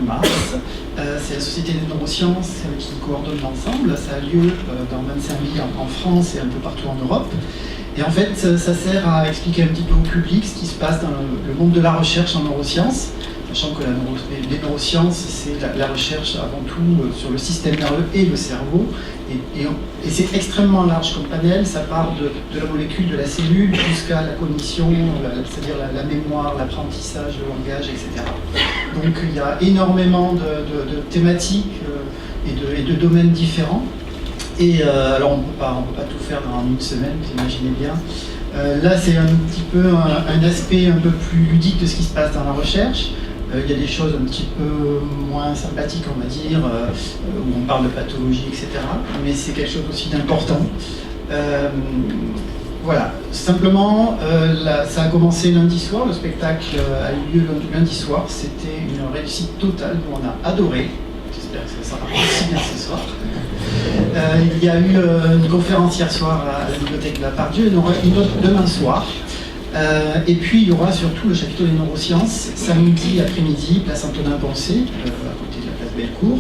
mars. C'est la Société des neurosciences qui coordonne l'ensemble. Ça a lieu dans 25 villes en France et un peu partout en Europe. Et en fait, ça sert à expliquer un petit peu au public ce qui se passe dans le monde de la recherche en neurosciences, sachant que les neurosciences, c'est la recherche avant tout sur le système nerveux et le cerveau. Et c'est extrêmement large comme panel, ça part de la molécule, de la cellule, jusqu'à la cognition, c'est-à-dire la mémoire, l'apprentissage, le langage, etc. Donc il y a énormément de thématiques et de domaines différents. Et alors on ne peut pas tout faire dans une semaine, vous imaginez bien. Là c'est un petit peu un aspect un peu plus ludique de ce qui se passe dans la recherche. Il y a des choses un petit peu moins sympathiques, on va dire, où on parle de pathologie, etc. Mais c'est quelque chose aussi d'important. Voilà, simplement, ça a commencé lundi soir, le spectacle a eu lieu lundi soir. C'était une réussite totale, nous on a adoré. J'espère que ça va aussi bien ce soir. Il y a eu une conférence hier soir à la bibliothèque de la Part-Dieu, il y en aura une autre demain soir. Et puis il y aura surtout le chapiteau des neurosciences, samedi après-midi, place Antonin-Poncé, à côté de la place Bellecour.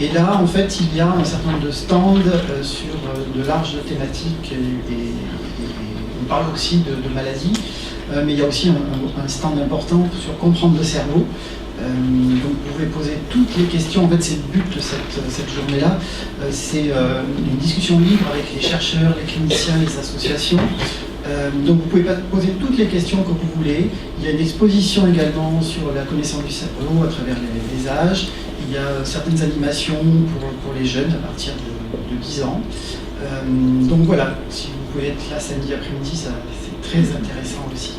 Et là, en fait, il y a un certain nombre de stands sur de larges thématiques. Et on parle aussi de maladies, mais il y a aussi un stand important sur comprendre le cerveau. Donc vous pouvez poser toutes les questions, en fait c'est le but de cette journée-là, c'est une discussion libre avec les chercheurs, les cliniciens, les associations. Donc vous pouvez poser toutes les questions que vous voulez. Il y a une exposition également sur la connaissance du cerveau à travers les âges. Il y a certaines animations pour les jeunes à partir de 10 ans. Donc voilà, si vous pouvez être là samedi après-midi, c'est très intéressant aussi.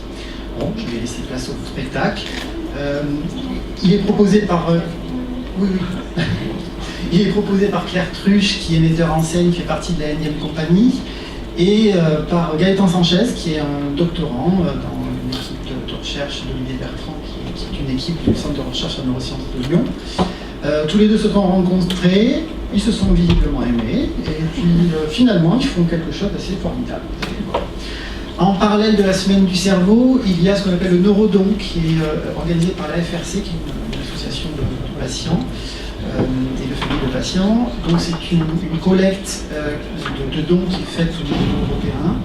Bon, je vais laisser place au spectacle. Il est proposé par il est proposé par Claire Truche, qui est metteur en scène, qui fait partie de la N compagnie, et par Gaëtan Sanchez, qui est un doctorant dans une équipe de recherche d'Olivier Bertrand, qui est une équipe du Centre de recherche en neurosciences de Lyon. Tous les deux se sont rencontrés, ils se sont visiblement aimés, et puis finalement ils font quelque chose d'assez formidable. En parallèle de la semaine du cerveau, il y a ce qu'on appelle le Neurodon, qui est organisé par la FRC, qui est une association de patients et de familles de patients. Donc c'est une collecte de dons qui est faite au niveau européen.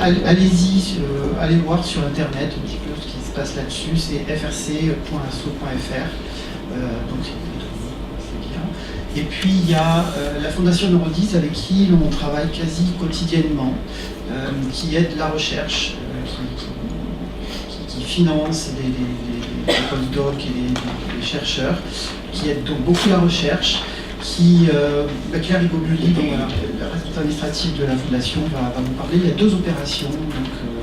Allez-y, allez voir sur internet un petit peu ce qui se passe là-dessus, c'est frc.asso.fr. Donc c'est bien. Et puis il y a la Fondation Neurodis avec qui l'on travaille quasi quotidiennement, qui aide la recherche, qui finance les postdocs et les chercheurs, qui aide donc beaucoup la recherche, Claire Rigobuli, la responsable administrative de la Fondation, va vous parler. Il y a 2 opérations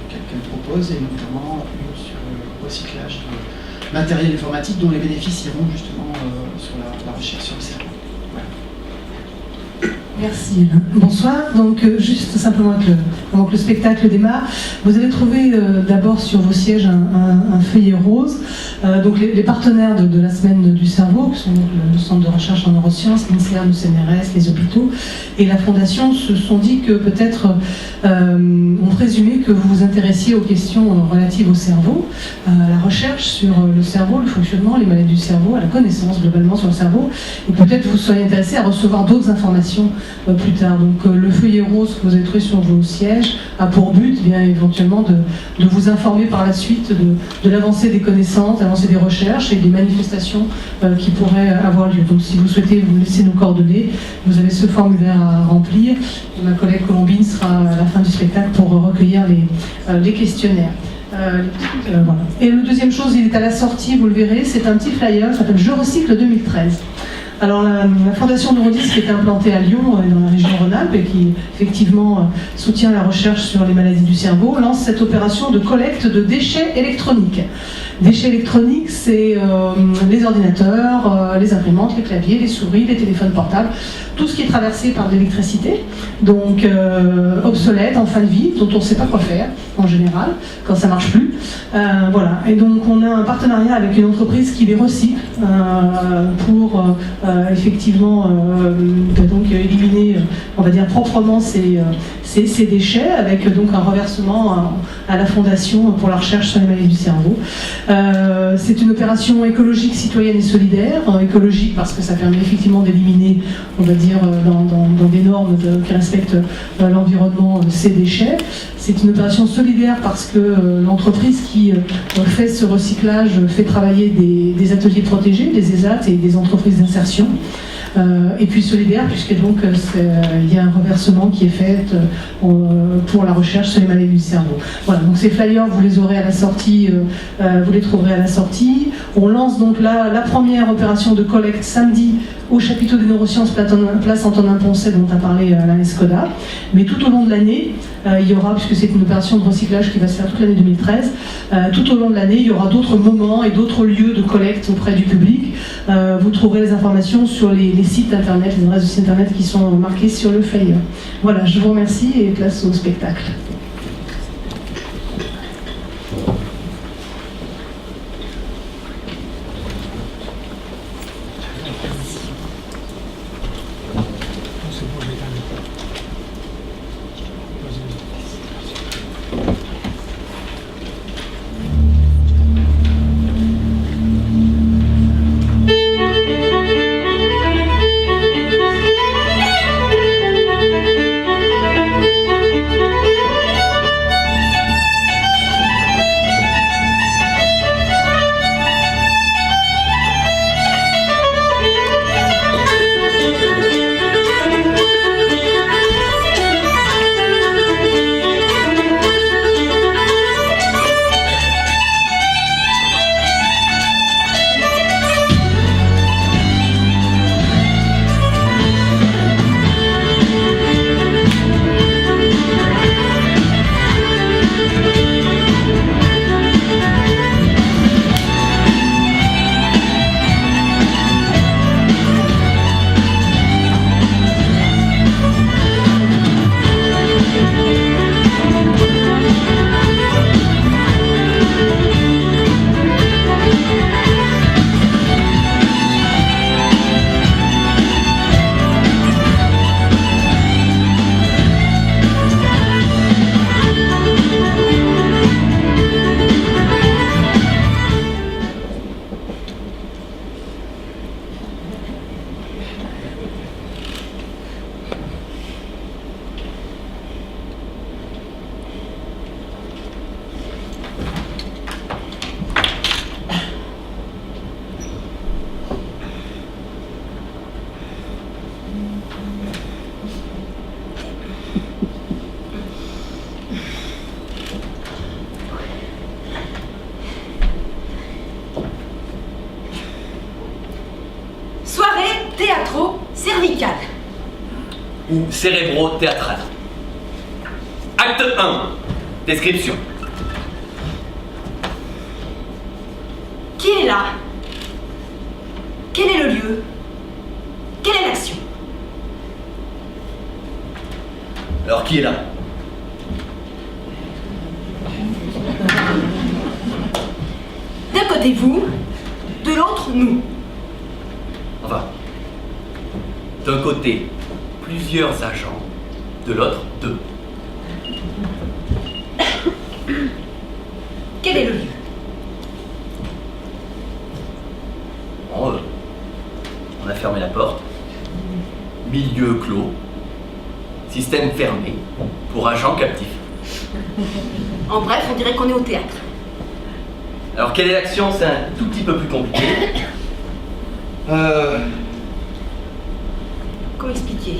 qu'elle propose, et notamment une sur le recyclage de matériel informatique dont les bénéfices iront justement sur la recherche sur le cerveau. Merci. Bonsoir. Donc, juste simplement avant que le spectacle démarre, vous avez trouvé d'abord sur vos sièges un feuillet rose. Donc, les partenaires de la semaine du cerveau, qui sont le Centre de recherche en neurosciences, l'INSERM, le CNRS, les hôpitaux et la Fondation, se sont dit que peut-être ont présumé que vous vous intéressiez aux questions relatives au cerveau, à la recherche sur le cerveau, le fonctionnement, les maladies du cerveau, à la connaissance globalement sur le cerveau, et peut-être vous soyez intéressé à recevoir d'autres informations plus tard. Donc le feuillet rose que vous avez trouvé sur vos sièges a pour but bien éventuellement de vous informer par la suite de l'avancée des connaissances, l'avancée des recherches et des manifestations qui pourraient avoir lieu. Donc si vous souhaitez vous laisser nos coordonnées, vous avez ce formulaire à remplir. Et ma collègue Colombine sera à la fin du spectacle pour recueillir les questionnaires. Voilà. Et la deuxième chose, il est à la sortie, vous le verrez, c'est un petit flyer qui s'appelle Je recycle 2013. Alors la Fondation Neurodis, qui est implantée à Lyon, dans la région Rhône-Alpes, et qui effectivement soutient la recherche sur les maladies du cerveau, lance cette opération de collecte de déchets électroniques. Déchets électroniques, c'est les ordinateurs, les imprimantes, les claviers, les souris, les téléphones portables, tout ce qui est traversé par de l'électricité, donc obsolète, en fin de vie, dont on ne sait pas quoi faire, en général, quand ça ne marche plus. Voilà. Et donc on a un partenariat avec une entreprise qui les recycle pour effectivement donc éliminer, on va dire proprement ces déchets, avec donc un reversement à la Fondation pour la recherche sur les maladies du cerveau. C'est une opération écologique, citoyenne et solidaire. Écologique parce que ça permet effectivement d'éliminer, on va dire, dans des normes qui respectent l'environnement, ces déchets. C'est une opération solidaire parce que l'entreprise qui fait ce recyclage fait travailler des ateliers protégés, des ESAT et des entreprises d'insertion. Et puis solidaire, puisque donc il y a un reversement qui est fait pour la recherche sur les maladies du cerveau. Voilà, donc ces flyers, vous les aurez à la sortie, vous les trouverez à la sortie. On lance donc là la première opération de collecte samedi au chapiteau des neurosciences place Antonin Poncet, dont a parlé Alain Escoda. Mais tout au long de l'année, il y aura, puisque c'est une opération de recyclage qui va se faire toute l'année 2013, tout au long de l'année, il y aura d'autres moments et d'autres lieux de collecte auprès du public. Vous trouverez les informations sur les sites internet, les adresses de sites internet qui sont marquées sur le flyer. Voilà, je vous remercie et place au spectacle. théâtro-cervical. Ou cérébro-théâtral. Acte 1. Description. Qui est là? Quel est le lieu? Quelle est l'action? Alors qui est là? D'un côté vous, de l'autre nous. Enfin, d'un côté, plusieurs agents, de l'autre, deux. Quel est le lieu? Bon, on a fermé la porte. Milieu clos. Système fermé pour agents captifs. En bref, on dirait qu'on est au théâtre. Alors quelle est l'action? C'est un tout petit peu plus compliqué. Comment expliquer?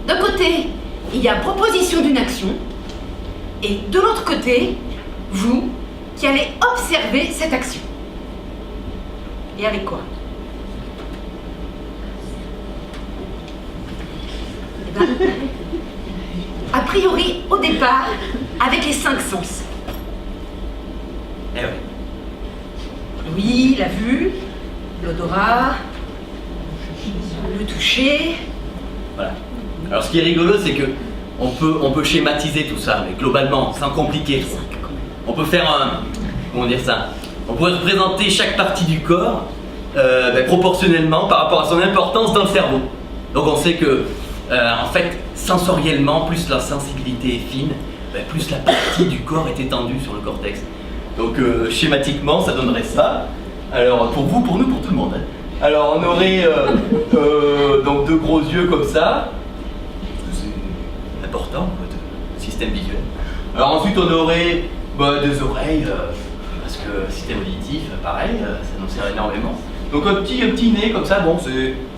D'un côté, il y a proposition d'une action, et de l'autre côté, vous qui allez observer cette action. Et avec quoi? Eh ben, a priori, au départ, avec les 5 sens. Eh oui. Oui, la vue, l'odorat, le toucher. Voilà. Alors ce qui est rigolo, c'est que on peut schématiser tout ça, mais globalement, sans compliquer. On peut faire comment dire ça? On pourrait représenter chaque partie du corps proportionnellement par rapport à son importance dans le cerveau. Donc on sait que, en fait, sensoriellement, plus la sensibilité est fine, plus la partie du corps est étendue sur le cortex. Donc schématiquement, ça donnerait ça. Alors pour vous, pour nous, pour tout le monde. Hein. Alors on aurait donc 2 gros yeux comme ça. C'est important, le système visuel. Alors ensuite on aurait 2 oreilles, parce que système auditif, pareil, ça nous sert énormément. Donc un petit nez comme ça, bon,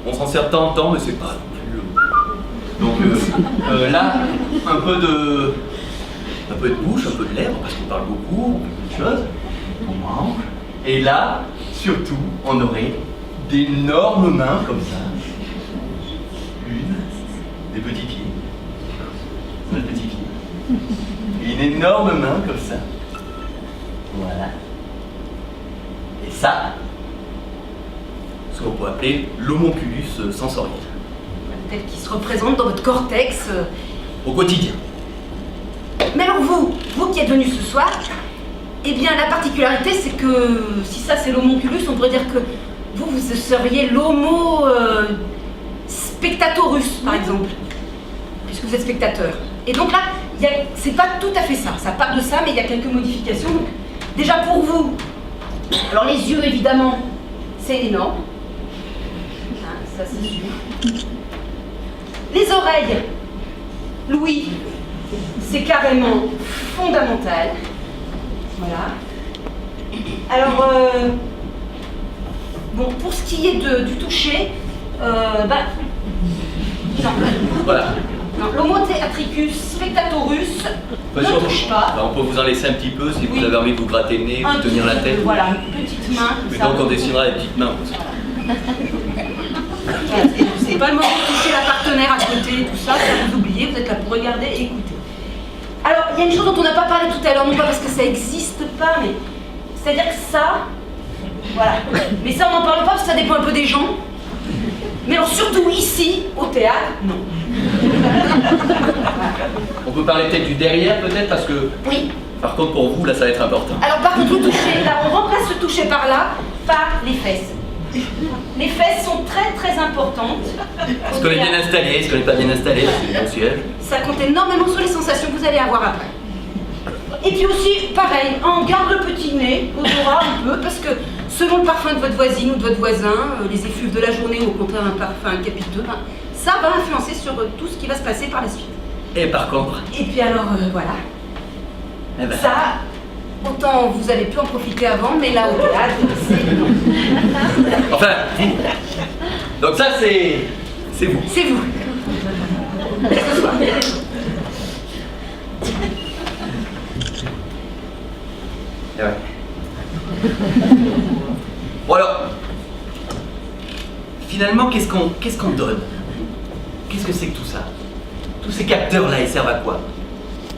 on s'en sert de temps en temps, mais c'est pas non plus... Donc là, un peu de bouche, un peu de lèvres, parce qu'on parle beaucoup, on fait beaucoup de choses, on mange. Et là, surtout, on aurait d'énormes mains comme ça. Des petits pieds. Des petits pieds. Et une énorme main comme ça. Voilà. Et ça, ce qu'on peut appeler l'homonculus sensoriel. Tel qu'il se représente dans votre cortex. Au quotidien. Mais alors vous qui êtes venu ce soir, eh bien la particularité c'est que si ça c'est l'homonculus, on pourrait dire que vous seriez l'homo spectatorus par exemple, puisque vous êtes spectateur. Et donc là, c'est pas tout à fait ça, ça part de ça, mais il y a quelques modifications. Donc, déjà pour vous, alors les yeux évidemment, c'est énorme, hein, ça c'est sûr. Les oreilles, Louis, c'est carrément fondamental. Voilà. Alors, bon, pour ce qui est du toucher, non. Voilà. Non, l'homotheatricus spectatorus ne touche pas. On peut vous en laisser un petit peu si vous avez envie de vous gratter le nez, vous tenir la tête. Voilà, une petite main. Mais donc on dessinera les petites mains. C'est pas le moment de toucher la partenaire à côté, tout ça, ça vous oubliez, vous êtes là pour regarder et écouter. Alors, il y a une chose dont on n'a pas parlé tout à l'heure, non pas parce que ça n'existe pas, mais c'est-à-dire que ça, voilà. Mais ça, on n'en parle pas parce que ça dépend un peu des gens. Mais alors, surtout ici, au théâtre, non. On peut parler peut-être du derrière, peut-être, parce que... Oui. Par contre, pour vous, là, ça va être important. Alors, par contre, le toucher, là, on remplace le toucher par là, par les fesses. Les fesses sont très très importantes. Est-ce qu'on est bien installé? Est-ce qu'on n'est pas bien installé? C'est mon siège. Ça compte énormément sur les sensations que vous allez avoir après. Et puis aussi, pareil, on garde le petit nez, odorat un peu, parce que selon le parfum de votre voisine ou de votre voisin, les effluves de la journée ou au contraire un parfum capiteux, ça va influencer sur tout ce qui va se passer par la suite. Et par contre? Et puis alors, voilà. Eh ben. Ça, autant vous avez pu en profiter avant, mais là au théâtre, c'est... Enfin, donc ça c'est vous. C'est vous. Ce soir. Et ouais. Bon alors, finalement, qu'est-ce qu'on donne? Qu'est-ce que c'est que tout ça? Tous ces capteurs-là, ils servent à quoi?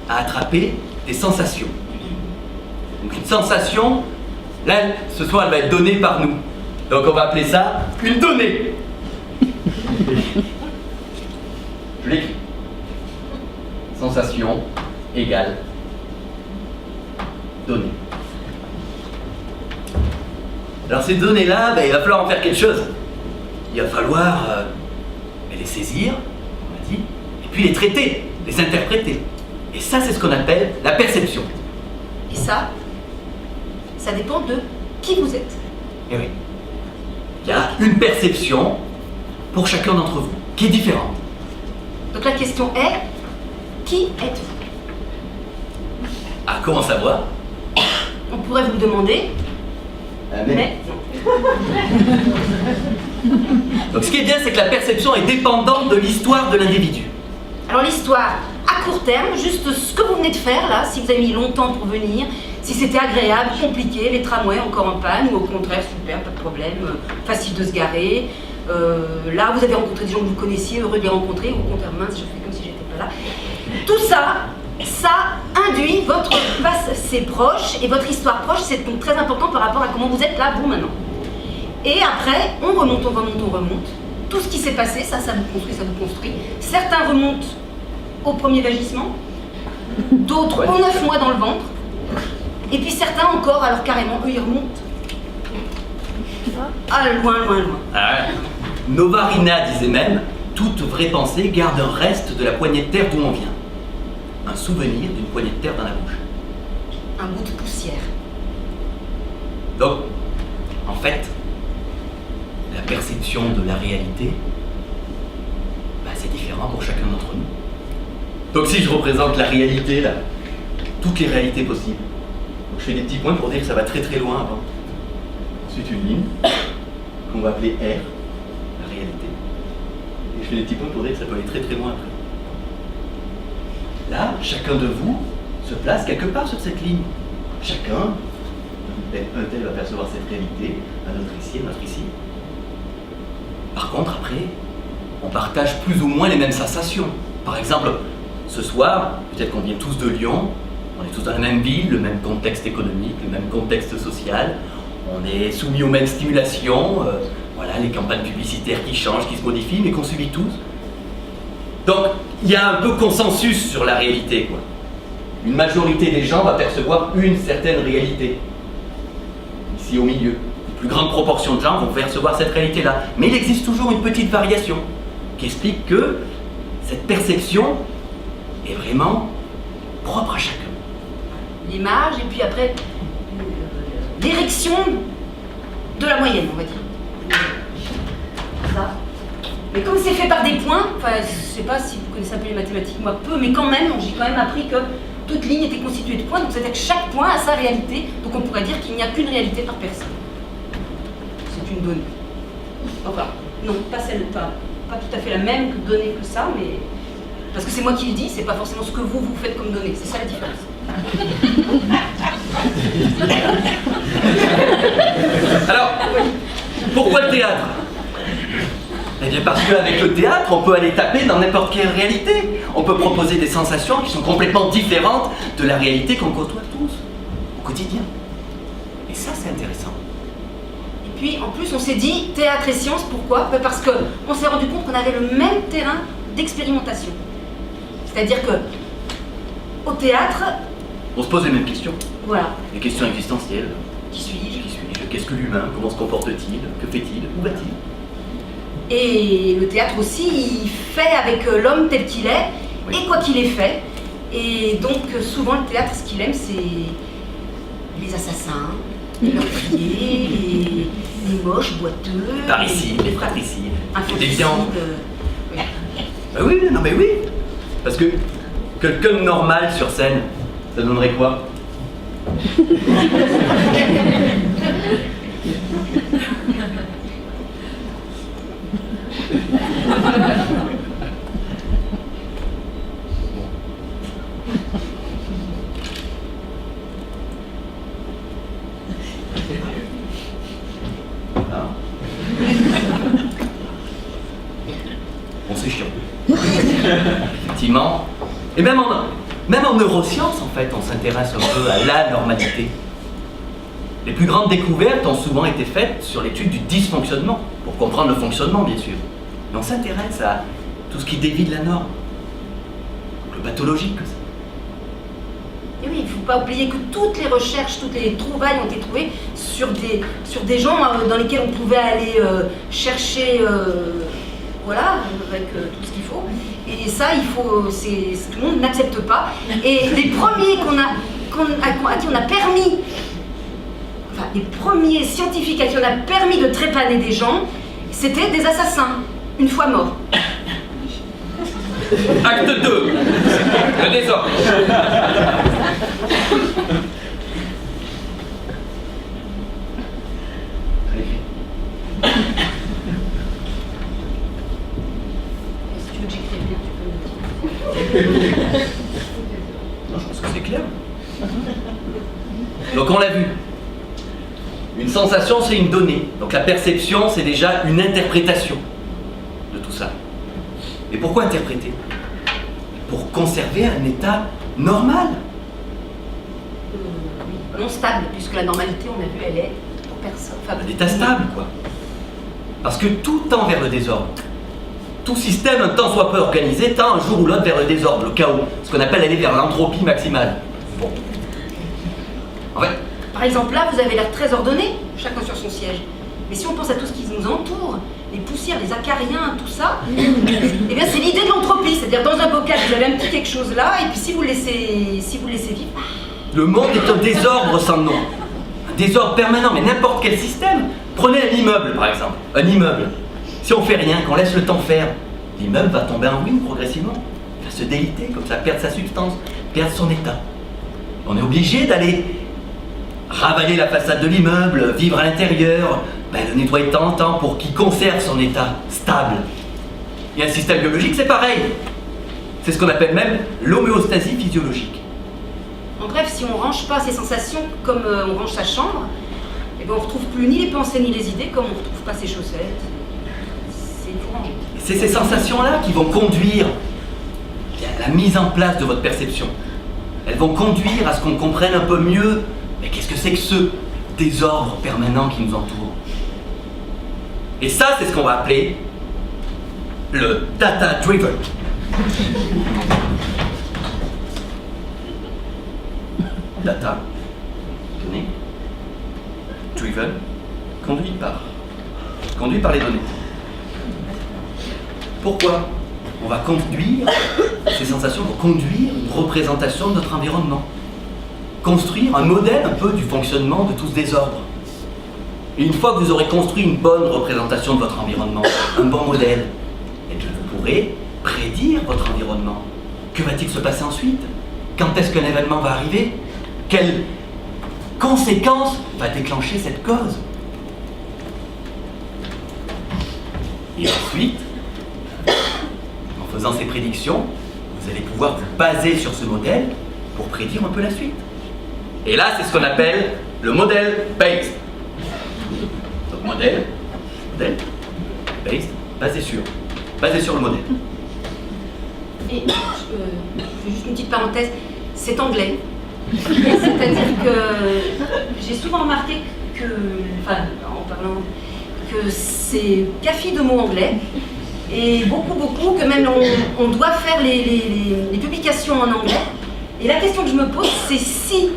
À attraper des sensations. Donc une sensation, là, ce soir, elle va être donnée par nous. Donc on va appeler ça une donnée. Je l'écris. Sensation égale donnée. Alors ces données-là, il va falloir en faire quelque chose. Il va falloir les saisir, on a dit, et puis les traiter, les interpréter. Et ça, c'est ce qu'on appelle la perception. Et ça dépend de qui vous êtes. Et oui. Il y a une perception pour chacun d'entre vous, qui est différente. Donc la question est, qui êtes-vous? Ah, comment savoir? On pourrait vous le demander, mais Donc ce qui est bien, c'est que la perception est dépendante de l'histoire de l'individu. alors l'histoire, à court terme, juste ce que vous venez de faire là, si vous avez mis longtemps pour venir, si c'était agréable, compliqué, les tramways encore en panne, ou au contraire, super, pas de problème, facile de se garer. Là, vous avez rencontré des gens que vous connaissiez, heureux de les rencontrer, ou au contraire, mince, je fais comme si j'étais pas là. Tout ça, ça induit votre passé proche, et votre histoire proche, c'est donc très important par rapport à comment vous êtes là, vous, maintenant. Et après, on remonte. Tout ce qui s'est passé, ça vous construit. Certains remontent au premier vagissement, d'autres ont 9 mois dans le ventre, et puis certains encore, alors carrément, eux, ils remontent. Ah, loin. Ah, Novarina disait même, toute vraie pensée garde un reste de la poignée de terre d'où on vient. Un souvenir d'une poignée de terre dans la bouche. Un bout de poussière. Donc, en fait, la perception de la réalité, c'est différent pour chacun d'entre nous. Donc si je représente la réalité, là, toutes les réalités possibles, donc je fais des petits points pour dire que ça va très très loin avant. Ensuite une ligne, qu'on va appeler R, la réalité. Et je fais des petits points pour dire que ça peut aller très très loin après. Là, chacun de vous se place quelque part sur cette ligne. Chacun, un tel va percevoir cette réalité, un autre ici, un autre ici. Par contre, après, on partage plus ou moins les mêmes sensations. Par exemple, ce soir, peut-être qu'on vient tous de Lyon, on est tous dans la même ville, le même contexte économique, le même contexte social, on est soumis aux mêmes stimulations, voilà, les campagnes publicitaires qui changent, qui se modifient, mais qu'on subit tous. Donc, il y a un peu consensus sur la réalité, quoi. Une majorité des gens va percevoir une certaine réalité. Ici au milieu. Une plus grande proportion de gens vont percevoir cette réalité-là. Mais il existe toujours une petite variation qui explique que cette perception est vraiment propre à chacun. L'image, et puis après, l'érection de la moyenne, on va dire. Ça. Mais comme c'est fait par des points, enfin, je sais pas si vous connaissez un peu les mathématiques, moi peu, mais quand même, j'ai quand même appris que toute ligne était constituée de points, donc c'est-à-dire que chaque point a sa réalité, donc on pourrait dire qu'il n'y a qu'une réalité par personne. C'est une donnée. Enfin, non, pas celle, pas tout à fait la même donnée que ça, mais parce que c'est moi qui le dis, c'est pas forcément ce que vous faites comme donnée, c'est ça la différence. Alors, pourquoi le théâtre? Eh bien parce qu'avec le théâtre, on peut aller taper dans n'importe quelle réalité. On peut proposer des sensations qui sont complètement différentes de la réalité qu'on côtoie tous au quotidien. Et ça, c'est intéressant. Et puis, en plus, on s'est dit théâtre et science, pourquoi? Parce qu'on s'est rendu compte qu'on avait le même terrain d'expérimentation. C'est-à-dire que, au théâtre... On se pose les mêmes questions. Voilà. Les questions existentielles. Qui suis-je? Qu'est-ce que l'humain? Comment se comporte-t-il? Que fait-il? Où va-t-il? Et le théâtre aussi, il fait avec l'homme tel qu'il est, oui. Et quoi qu'il ait fait. Et donc, souvent, le théâtre, ce qu'il aime, c'est les assassins, les meurtriers, les moches, boiteux, les parricides, les fratricides, les évident. Oui. Bah oui, non mais oui. Parce que quelqu'un de normal sur scène, ça donnerait quoi? Bon, c'est chiant. Effectivement. Et même en neurosciences, en fait, on s'intéresse un peu à la normalité. Les plus grandes découvertes ont souvent été faites sur l'étude du dysfonctionnement, pour comprendre le fonctionnement, bien sûr. Mais on s'intéresse à tout ce qui dévie de la norme. Le pathologique, ça. Et oui, il ne faut pas oublier que toutes les recherches, toutes les trouvailles ont été trouvées sur des gens dans lesquels on pouvait aller chercher, voilà, avec tout ce qu'il faut. Et ça, tout le monde n'accepte pas. Et les premiers à qui on a permis, enfin, les premiers scientifiques à qui on a permis de trépaner des gens, c'était des assassins, une fois morts. Acte 2, le désordre. Si tu veux que j'écrive bien, tu peux me dire. Non, je pense que c'est clair. Donc on l'a vu. Une sensation, c'est une donnée. Donc la perception, c'est déjà une interprétation de tout ça. Et pourquoi interpréter? Pour conserver un état normal. Oui, non stable, puisque la normalité, on a vu, elle est pour personne. Enfin, un état stable, quoi. Parce que tout tend vers le désordre. Tout système, un tant soit peu organisé, tend un jour ou l'autre vers le désordre, le chaos. Ce qu'on appelle aller vers l'entropie maximale. Bon. En fait, par exemple, là, vous avez l'air très ordonné, chacun sur son siège. Mais si on pense à tout ce qui nous entoure, les poussières, les acariens, tout ça, eh bien c'est l'idée de l'entropie. C'est-à-dire dans un bocal, vous avez un petit quelque chose là, et puis si vous le laissez vivre... Le monde est un désordre sans nom. Un désordre permanent, mais n'importe quel système. Prenez un immeuble, par exemple. Un immeuble. Si on fait rien, qu'on laisse le temps faire, l'immeuble va tomber en ruine progressivement. Il va se déliter, comme ça, perdre sa substance, perdre son état. On est obligé d'aller ravaler la façade de l'immeuble, vivre à l'intérieur, le nettoyer de temps en temps pour qu'il conserve son état stable. Et un système biologique, c'est pareil. C'est ce qu'on appelle même l'homéostasie physiologique. En bref, si on ne range pas ses sensations comme on range sa chambre, eh ben on ne retrouve plus ni les pensées ni les idées, comme on ne retrouve pas ses chaussettes. C'est pour ranger. C'est ces sensations-là qui vont conduire à la mise en place de votre perception. Elles vont conduire à ce qu'on comprenne un peu mieux, mais qu'est-ce que c'est que ce désordre permanent qui nous entoure. Et ça, c'est ce qu'on va appeler le data-driven. Data, données, driven, conduit par les données. Pourquoi on va conduire, ces sensations vont conduire une représentation de notre environnement, construire un modèle un peu du fonctionnement de tout ce désordre. Et une fois que vous aurez construit une bonne représentation de votre environnement, un bon modèle, et bien vous pourrez prédire votre environnement. Que va-t-il se passer ensuite? Quand est-ce qu'un événement va arriver? Quelle conséquence va déclencher cette cause? Et ensuite, en faisant ces prédictions, vous allez pouvoir vous baser sur ce modèle pour prédire un peu la suite. Et là, c'est ce qu'on appelle le modèle based. Donc modèle, based, basé sur le modèle. Et juste une petite parenthèse, c'est anglais. C'est-à-dire que j'ai souvent remarqué que, en parlant, que c'est café de mots anglais. Et beaucoup, que même on doit faire les publications en anglais. Et la question que je me pose, c'est si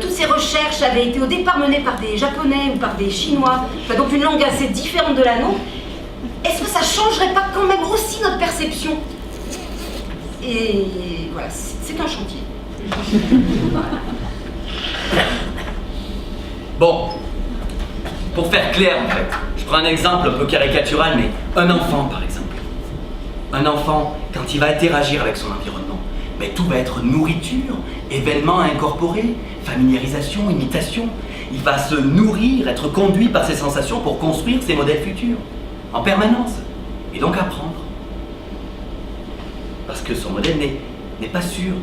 toutes ces recherches avaient été au départ menées par des Japonais ou par des Chinois, donc une langue assez différente de la nôtre, est-ce que ça changerait pas quand même aussi notre perception? Et voilà, c'est un chantier. Bon, pour faire clair en fait, je prends un exemple un peu caricatural, mais un enfant par exemple. Un enfant, quand il va interagir avec son environnement, tout va être nourriture, événements à incorporer, familiarisation, imitation. Il va se nourrir, être conduit par ses sensations pour construire ses modèles futurs, en permanence, et donc apprendre. Parce que son modèle n'est pas sûr,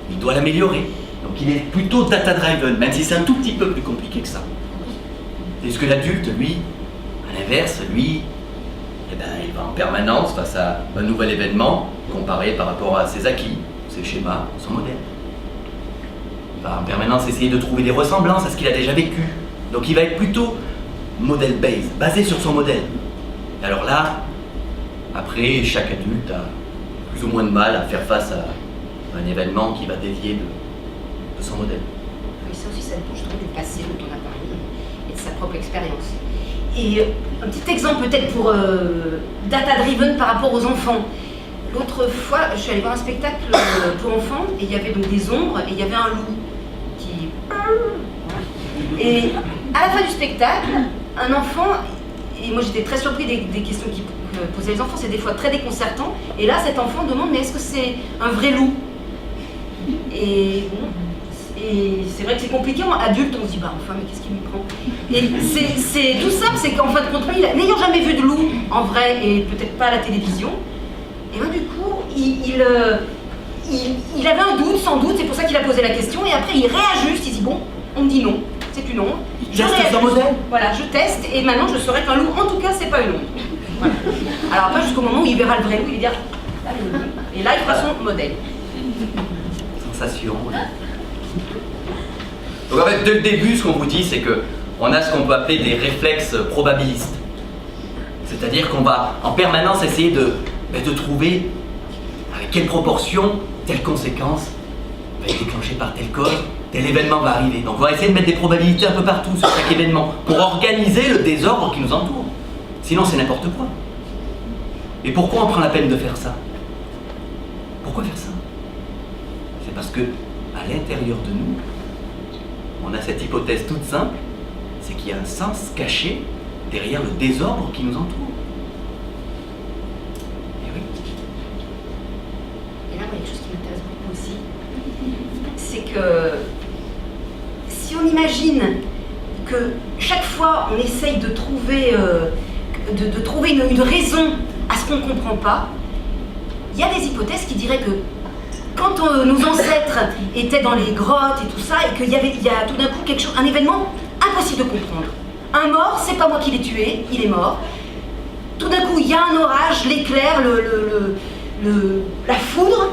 il doit l'améliorer. Donc il est plutôt data-driven, même si c'est un tout petit peu plus compliqué que ça. Est-ce que l'adulte, lui, à l'inverse, lui, il va en permanence face à un nouvel événement, comparé par rapport à ses acquis, ses schémas, son modèle. Il va en permanence essayer de trouver des ressemblances à ce qu'il a déjà vécu. Donc il va être plutôt model-based, basé sur son modèle. Et alors là, après, chaque adulte a plus ou moins de mal à faire face à un événement qui va dévier de son modèle. Oui, ça aussi, ça dépend justement du passé dont on a parlé et de sa propre expérience. Et un petit exemple peut-être pour data-driven par rapport aux enfants. L'autre fois, je suis allée voir un spectacle pour enfants et il y avait donc des ombres et il y avait un loup qui... Et à la fin du spectacle, un enfant, et moi j'étais très surpris des questions qui posaient les enfants, c'est des fois très déconcertant, et là cet enfant demande mais est-ce que c'est un vrai loup? Et c'est vrai que c'est compliqué, en adulte on se dit bah enfin mais qu'est-ce qu'il me prend? Et c'est tout simple, c'est qu'en fin de compte, n'ayant jamais vu de loup en vrai et peut-être pas à la télévision, et ben du coup il avait un doute sans doute, c'est pour ça qu'il a posé la question, et après il réajuste, il dit bon, on me dit non, c'est une ombre. Il teste son modèle. Voilà, je teste et maintenant je saurai qu'un loup en tout cas c'est pas une ombre. Voilà. Alors après jusqu'au moment où il verra le vrai loup, il va dire là, et là il fera son modèle. Sensation. Donc en fait, dès le début, ce qu'on vous dit, c'est qu'on a ce qu'on peut appeler des réflexes probabilistes. C'est-à-dire qu'on va en permanence essayer de trouver avec quelle proportion telle conséquence va être déclenchée par telle cause, tel événement va arriver. Donc on va essayer de mettre des probabilités un peu partout sur chaque événement pour organiser le désordre qui nous entoure. Sinon c'est n'importe quoi. Et pourquoi on prend la peine de faire ça? Pourquoi faire ça? C'est parce que à l'intérieur de nous, on a cette hypothèse toute simple, c'est qu'il y a un sens caché derrière le désordre qui nous entoure. Et oui. Et là, il y a quelque chose qui m'intéresse beaucoup aussi, c'est que si on imagine que chaque fois on essaye de trouver, une raison à ce qu'on ne comprend pas, il y a des hypothèses qui diraient que quand nos ancêtres étaient dans les grottes et tout ça, et qu'il y a tout d'un coup un événement impossible de comprendre. Un mort, c'est pas moi qui l'ai tué, il est mort. Tout d'un coup, il y a un orage, l'éclair, la foudre,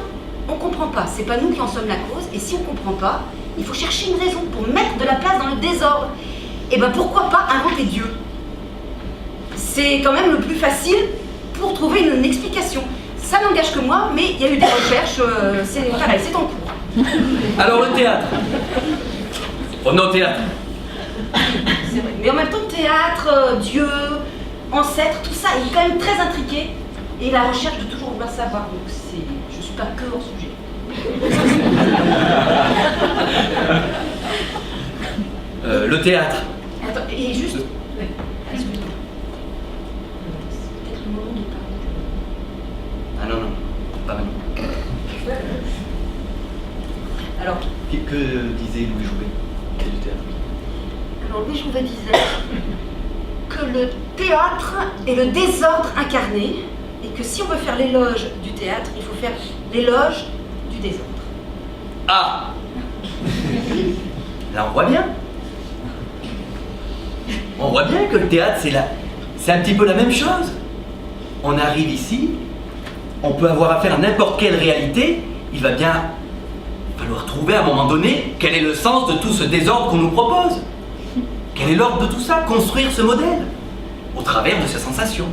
on comprend pas. C'est pas nous qui en sommes la cause, et si on comprend pas, il faut chercher une raison pour mettre de la place dans le désordre. Et ben pourquoi pas inventer Dieu? C'est quand même le plus facile pour trouver une explication. Ça n'engage que moi, mais il y a eu des recherches, c'est pareil, c'est en cours. Alors le théâtre. Revenons au théâtre. C'est vrai. Mais en même temps, théâtre, Dieu, ancêtre, tout ça est quand même très intriqué. Et la recherche de toujours vouloir savoir. Donc je ne suis pas que hors sujet. Le théâtre. Attends, et juste... Ouais, excuse-moi. C'est peut-être le moment de parler de... Ah non, pas maintenant. Alors, Que disait Louis Jouvet du théâtre? Alors Louis Jouvet disait que le théâtre est le désordre incarné et que si on veut faire l'éloge du théâtre, il faut faire l'éloge du désordre. Ah. Là on voit bien. On voit bien que le théâtre c'est un petit peu la même chose. On arrive ici, on peut avoir affaire à n'importe quelle réalité, il va bien falloir trouver à un moment donné quel est le sens de tout ce désordre qu'on nous propose. Quel est l'ordre de tout ça? Construire ce modèle au travers de ces sensations.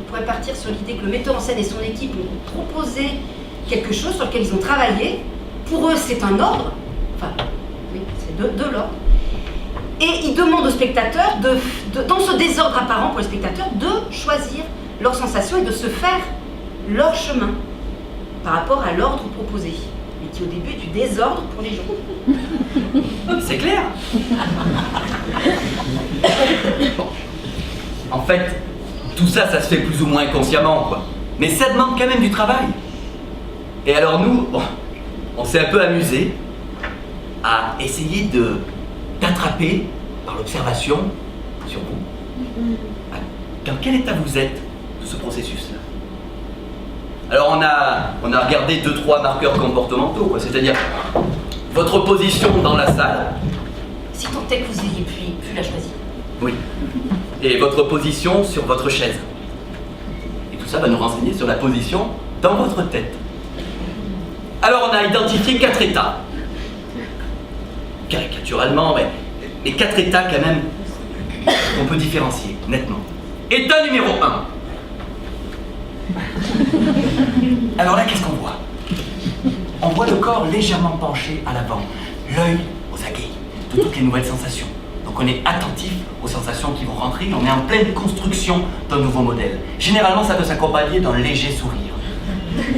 On pourrait partir sur l'idée que le metteur en scène et son équipe ont proposé quelque chose sur lequel ils ont travaillé. Pour eux, c'est un ordre. Enfin, oui, c'est de l'ordre. Et ils demandent aux spectateurs, dans ce désordre apparent pour les spectateurs, de choisir leurs sensations et de se faire leur chemin par rapport à l'ordre proposé. Mais qui au début est du désordre pour les gens. C'est clair. Bon. En fait, tout ça, ça se fait plus ou moins inconsciemment, quoi. Mais ça demande quand même du travail. Et alors nous, bon, on s'est un peu amusé à essayer d'attraper par l'observation sur vous. Dans quel état vous êtes de ce processus-là? Alors on a regardé 2-3 marqueurs comportementaux, quoi. C'est-à-dire votre position dans la salle. Si tant est que vous ayez pu la choisir. Oui. Et votre position sur votre chaise. Et tout ça va nous renseigner sur la position dans votre tête. Alors on a identifié 4 états. Caricaturalement, mais 4 états quand même qu'on peut différencier nettement. État numéro 1. Alors là, qu'est-ce qu'on voit? On voit le corps légèrement penché à l'avant, l'œil aux aguets de toutes les nouvelles sensations. Donc on est attentif aux sensations qui vont rentrer, on est en pleine construction d'un nouveau modèle. Généralement, ça peut s'accompagner d'un léger sourire.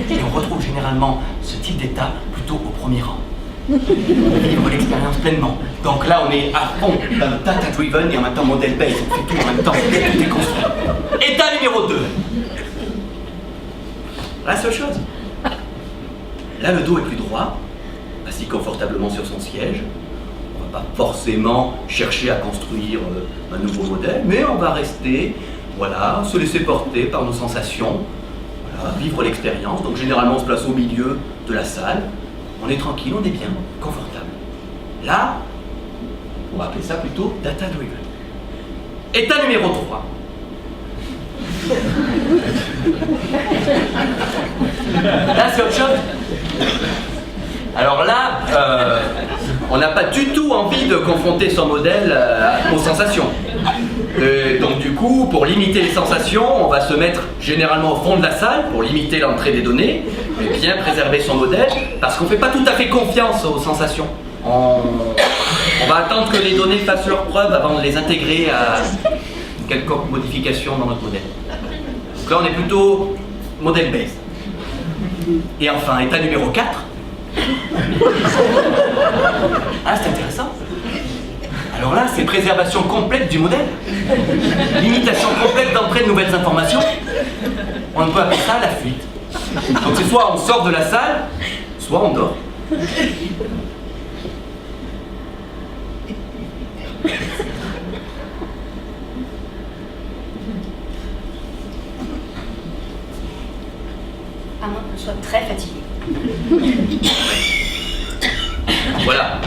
Et on retrouve généralement ce type d'état plutôt au premier rang. Vivre l'expérience pleinement. Donc là, on est à fond dans le data-driven et en même temps modèle-based. On fait tout en même temps, tout est construit. État numéro 2. Là, c'est autre chose. Là, le dos est plus droit, assis confortablement sur son siège. On ne va pas forcément chercher à construire un nouveau modèle, mais on va rester, voilà, se laisser porter par nos sensations, voilà, vivre l'expérience. Donc généralement, on se place au milieu de la salle. On est tranquille, on est bien, confortable. Là, on va appeler ça plutôt data-driven. État numéro 3. Là, c'est autre chose. Alors là, on n'a pas du tout envie de confronter son modèle aux sensations. Donc du coup, pour limiter les sensations, on va se mettre généralement au fond de la salle pour limiter l'entrée des données, et bien préserver son modèle, parce qu'on ne fait pas tout à fait confiance aux sensations. On va attendre que les données fassent leurs preuves avant de les intégrer à quelconque modification dans notre modèle. Donc là, on est plutôt modèle-based. Et enfin, état numéro 4. Ah, c'est intéressant. Alors là, c'est préservation complète du modèle. Limitation complète d'entrée de nouvelles informations. On peut appeler ça la fuite. Donc c'est soit on sort de la salle, soit on dort. À moins qu'on soit très fatigué. Voilà.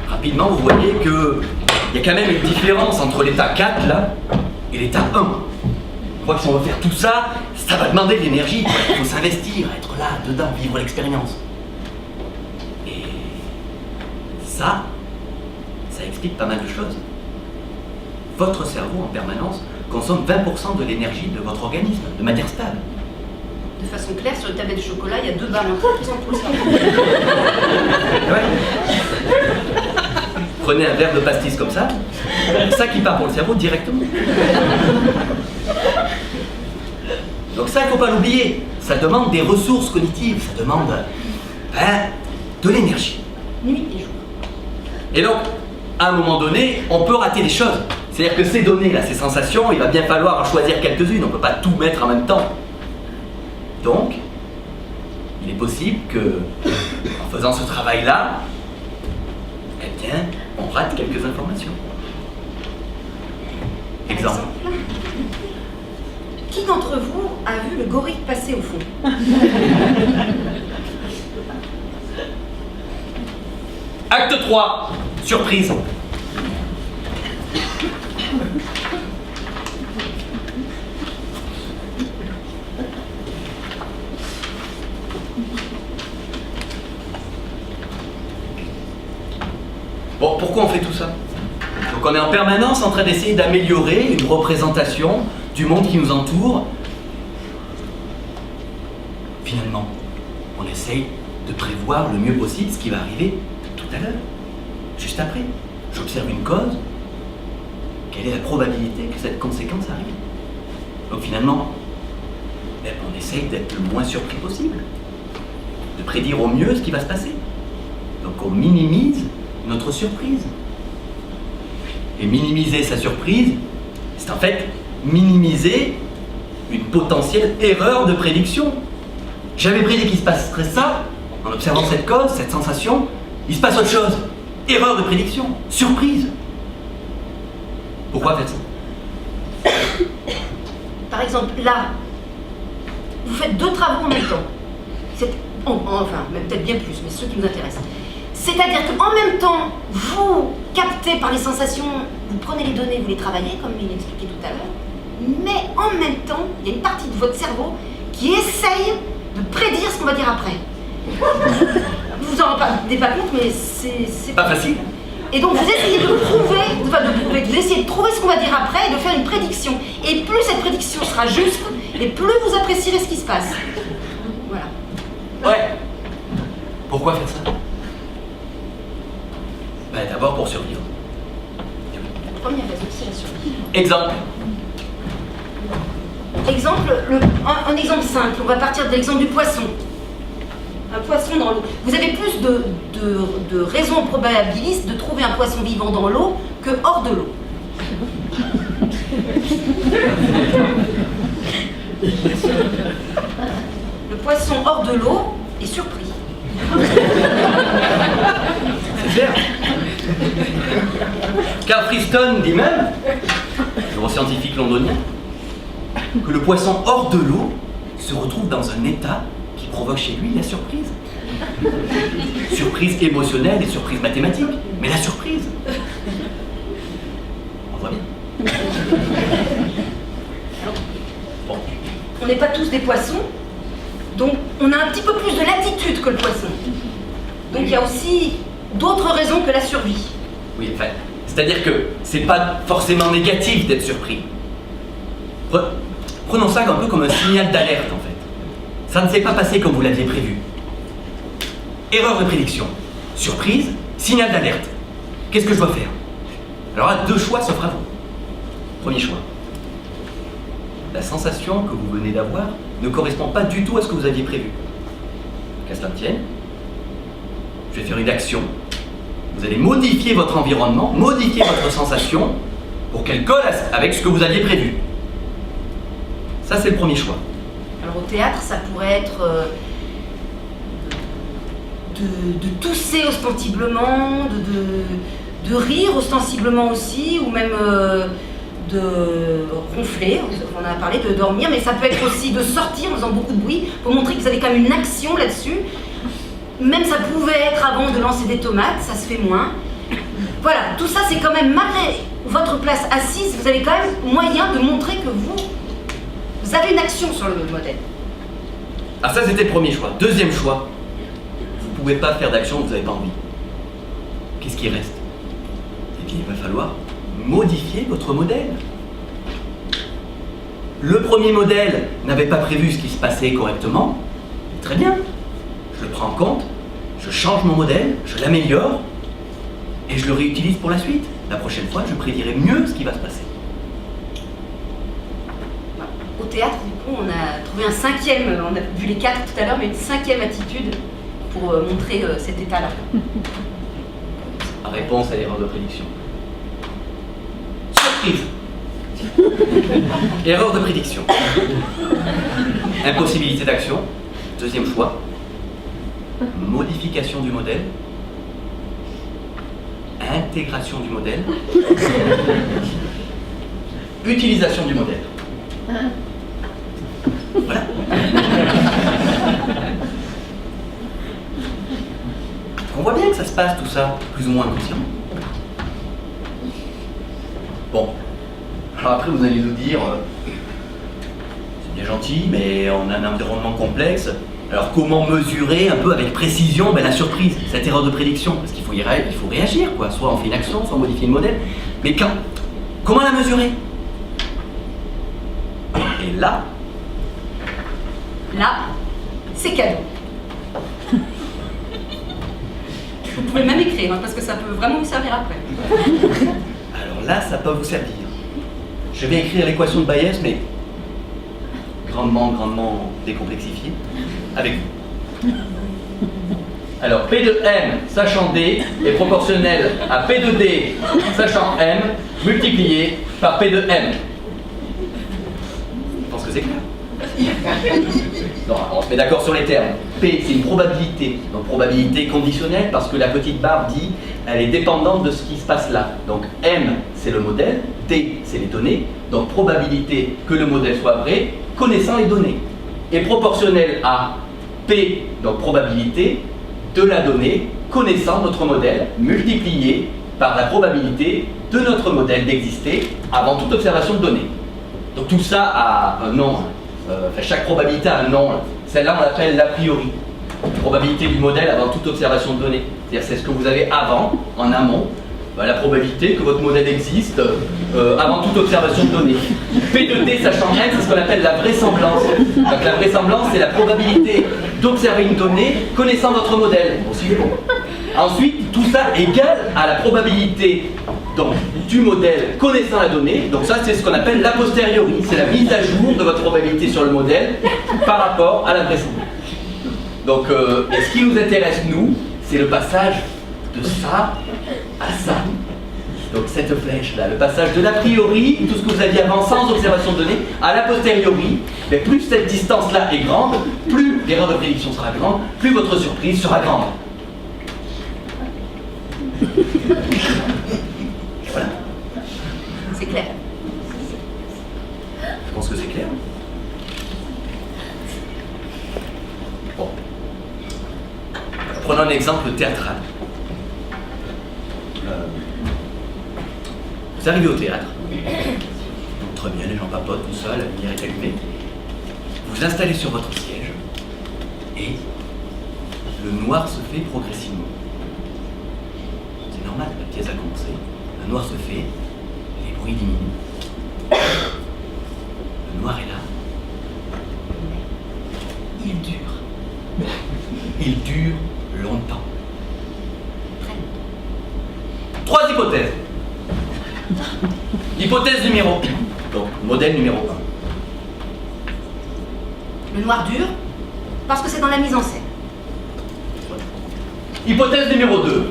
Rapidement, vous voyez qu'il y a quand même une différence entre l'état 4, là, et l'état 1. On voit que si on veut faire tout ça, ça va demander de l'énergie. Il faut s'investir, être là, dedans, vivre l'expérience. Et ça explique pas mal de choses. Votre cerveau, en permanence, consomme 20% de l'énergie de votre organisme, de matière stable. De façon claire, sur le tablette de chocolat, il y a 2 balles qui sont pour ça. Ouais. Prenez un verre de pastis comme ça qui part pour le cerveau directement. Donc ça, il ne faut pas l'oublier. Ça demande des ressources cognitives, ça demande de l'énergie. Nuit et jour. Et donc, à un moment donné, on peut rater des choses. C'est-à-dire que ces données, là, ces sensations, il va bien falloir en choisir quelques-unes. On ne peut pas tout mettre en même temps. Donc, il est possible que, en faisant ce travail-là, eh bien, on rate quelques informations. Exemple. Qui d'entre vous a vu le gorille passer au fond? Acte 3, surprise. Bon, pourquoi on fait tout ça? Donc on est en permanence en train d'essayer d'améliorer une représentation du monde qui nous entoure. Finalement, on essaye de prévoir le mieux possible ce qui va arriver tout à l'heure, juste après. J'observe une cause, quelle est la probabilité que cette conséquence arrive? Donc finalement, on essaye d'être le moins surpris possible, de prédire au mieux ce qui va se passer. Donc on minimise notre surprise. Et minimiser sa surprise, c'est en fait minimiser une potentielle erreur de prédiction. J'avais prédit qu'il se passerait ça, en observant cette cause, cette sensation, il se passe autre chose. Erreur de prédiction, surprise. Pourquoi faire ça? Par exemple, là, vous faites 2 travaux en même temps. Enfin, même peut-être bien plus, mais ceux qui nous intéressent. C'est-à-dire qu'en même temps, vous captez par les sensations, vous prenez les données, vous les travaillez, comme il expliquait tout à l'heure, mais en même temps, il y a une partie de votre cerveau qui essaye de prédire ce qu'on va dire après. Vous vous en rendez pas compte, mais c'est pas facile. Et donc vous essayez de prouver, vous essayez de trouver ce qu'on va dire après et de faire une prédiction. Et plus cette prédiction sera juste, et plus vous apprécierez ce qui se passe. Voilà. Ouais. Pourquoi faire ça? D'abord pour survivre. La première raison, c'est la survie. Exemple. Un exemple simple, on va partir de l'exemple du poisson. Un poisson dans l'eau. Vous avez plus de raisons probabilistes de trouver un poisson vivant dans l'eau que hors de l'eau. Le poisson hors de l'eau est surpris. C'est clair. Carl Friston dit même, neuroscientifique londonien, que le poisson hors de l'eau se retrouve dans un état qui provoque chez lui la surprise. Surprise émotionnelle et surprise mathématique, mais la surprise. On voit bien. Bon. On n'est pas tous des poissons, donc on a un petit peu plus de latitude que le poisson. Donc il y a aussi d'autres raisons que la survie. Oui, enfin, c'est-à-dire que c'est pas forcément négatif d'être surpris. Prenons ça un peu comme un signal d'alerte en fait. Ça ne s'est pas passé comme vous l'aviez prévu. Erreur de prédiction. Surprise, signal d'alerte. Qu'est-ce que je dois faire? Alors là, 2 choix s'offrent à vous. Premier choix. La sensation que vous venez d'avoir ne correspond pas du tout à ce que vous aviez prévu. Qu'à cela ne tienne, je vais faire une action. Vous allez modifier votre environnement, modifier votre sensation pour qu'elle colle avec ce que vous aviez prévu. Ça, c'est le premier choix. Alors au théâtre, ça pourrait être de tousser ostensiblement, de rire ostensiblement aussi, ou même de ronfler, on en a parlé, de dormir, mais ça peut être aussi de sortir en faisant beaucoup de bruit pour montrer que vous avez quand même une action là-dessus. Même ça pouvait être avant de lancer des tomates, ça se fait moins. Voilà, tout ça c'est quand même, malgré votre place assise, vous avez quand même moyen de montrer que vous avez une action sur le modèle. Ah, ça c'était le premier choix. Deuxième choix, vous ne pouvez pas faire d'action que vous n'avez pas envie. Qu'est-ce qui reste? Eh bien, il va falloir modifier votre modèle. Le premier modèle n'avait pas prévu ce qui se passait correctement. Très bien, je le prends en compte, je change mon modèle, je l'améliore et je le réutilise pour la suite. La prochaine fois, je prédirai mieux ce qui va se passer. Au théâtre, du coup, on a trouvé un cinquième, on a vu les 4 tout à l'heure, mais une cinquième attitude pour montrer cet état-là. La réponse à l'erreur de prédiction. Surprise. Erreur de prédiction. Impossibilité d'action. Deuxième choix. Modification du modèle. Intégration du modèle. Utilisation du modèle. Voilà. On voit bien que ça se passe tout ça, plus ou moins inconscient. Bon. Alors après vous allez nous dire, c'est bien gentil, mais on a un environnement complexe. Alors comment mesurer un peu avec précision la surprise, cette erreur de prédiction? Parce qu'il faut il faut réagir, quoi. Soit on fait une action, soit on modifie le modèle. Mais comment la mesurer? Et là, c'est cadeau. Vous pouvez même écrire, parce que ça peut vraiment vous servir après. alors là, ça peut vous servir. Je vais écrire l'équation de Bayes, mais grandement décomplexifiée, avec vous. Alors, P de M, sachant D, est proportionnel à P de D, sachant M, multiplié par P de M. Je pense que c'est clair. Non, on se met d'accord sur les termes. P, c'est une probabilité. Donc, probabilité conditionnelle, parce que la petite barre dit elle est dépendante de ce qui se passe là. Donc, M, c'est le modèle, D, c'est les données. Donc, probabilité que le modèle soit vrai, connaissant les données. Et proportionnelle à P, donc probabilité de la donnée, connaissant notre modèle, multiplié par la probabilité de notre modèle d'exister avant toute observation de données. Donc, tout ça a un nom. Chaque probabilité a un nom. Celle-là, on l'appelle l'a priori. Probabilité du modèle avant toute observation de données. C'est-à-dire c'est ce que vous avez avant, en amont, la probabilité que votre modèle existe avant toute observation de données. P de D sachant M, c'est ce qu'on appelle la vraisemblance. Donc la vraisemblance, c'est la probabilité d'observer une donnée connaissant votre modèle. Bon, suivez-moi. Ensuite, tout ça égale à la probabilité donc, du modèle connaissant la donnée. Donc ça, c'est ce qu'on appelle l'a posteriori. C'est la mise à jour de votre probabilité sur le modèle par rapport à la vraisemblance. Donc, et ce qui nous intéresse, nous, c'est le passage de ça à ça. Donc cette flèche-là, le passage de l'a priori, tout ce que vous aviez avant sans observation de données, à l'a posteriori, mais plus cette distance-là est grande, plus l'erreur de prédiction sera grande, plus votre surprise sera grande. Voilà. C'est clair. Je pense que c'est clair. Bon. Prenons un exemple théâtral. Vous arrivez au théâtre. Très bien, les gens papotent, tout ça, la lumière est allumée. Vous vous installez sur votre siège et le noir se fait progressivement. C'est normal, la pièce a commencé. Le noir se fait, les bruits diminuent. Le noir est là. Il dure. Il dure longtemps. Trois hypothèses. Hypothèse numéro 1. Donc, modèle numéro 1. Le noir dure parce que c'est dans la mise en scène. Hypothèse numéro 2.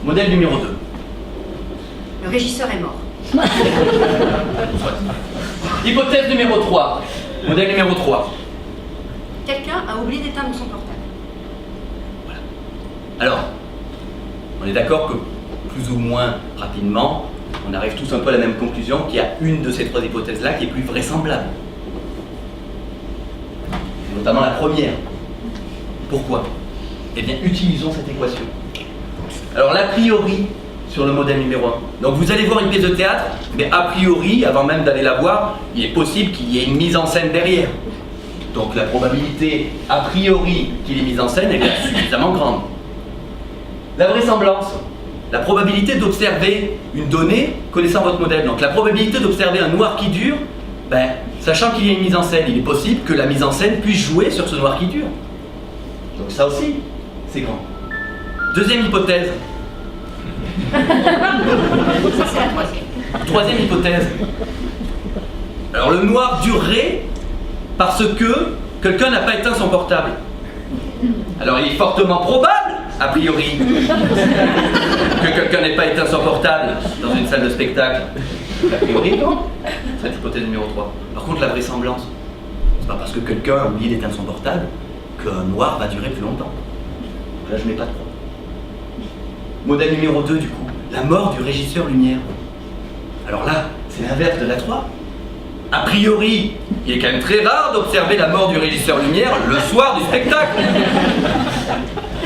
Modèle numéro 2. Le régisseur est mort. Hypothèse numéro 3. Modèle numéro 3. Quelqu'un a oublié d'éteindre son portable. Alors, on est d'accord que plus ou moins rapidement, on arrive tous un peu à la même conclusion qu'il y a une de ces trois hypothèses-là qui est plus vraisemblable. Notamment la première. Pourquoi? Eh bien, utilisons cette équation. Alors, l'a priori, sur le modèle numéro 1. Donc, vous allez voir une pièce de théâtre, mais a priori, avant même d'aller la voir, il est possible qu'il y ait une mise en scène derrière. Donc, la probabilité, a priori, qu'il est mise en scène, elle est suffisamment grande. La vraisemblance, la probabilité d'observer une donnée connaissant votre modèle. Donc, la probabilité d'observer un noir qui dure, sachant qu'il y a une mise en scène, il est possible que la mise en scène puisse jouer sur ce noir qui dure. Donc, ça aussi, c'est grand. Deuxième hypothèse. Ça, c'est la troisième. Troisième hypothèse. Alors le noir durerait parce que quelqu'un n'a pas éteint son portable. Alors il est fortement probable, a priori, que quelqu'un n'ait pas éteint son portable dans une salle de spectacle. A priori, non. C'est l'hypothèse numéro 3. Par contre, la vraisemblance, c'est pas parce que quelqu'un a oublié d'éteindre son portable qu'un noir va durer plus longtemps. Donc là, je mets pas de croix. Modèle numéro 2, du coup, la mort du régisseur lumière. Alors là, c'est l'inverse de la 3. A priori, il est quand même très rare d'observer la mort du régisseur lumière le soir du spectacle.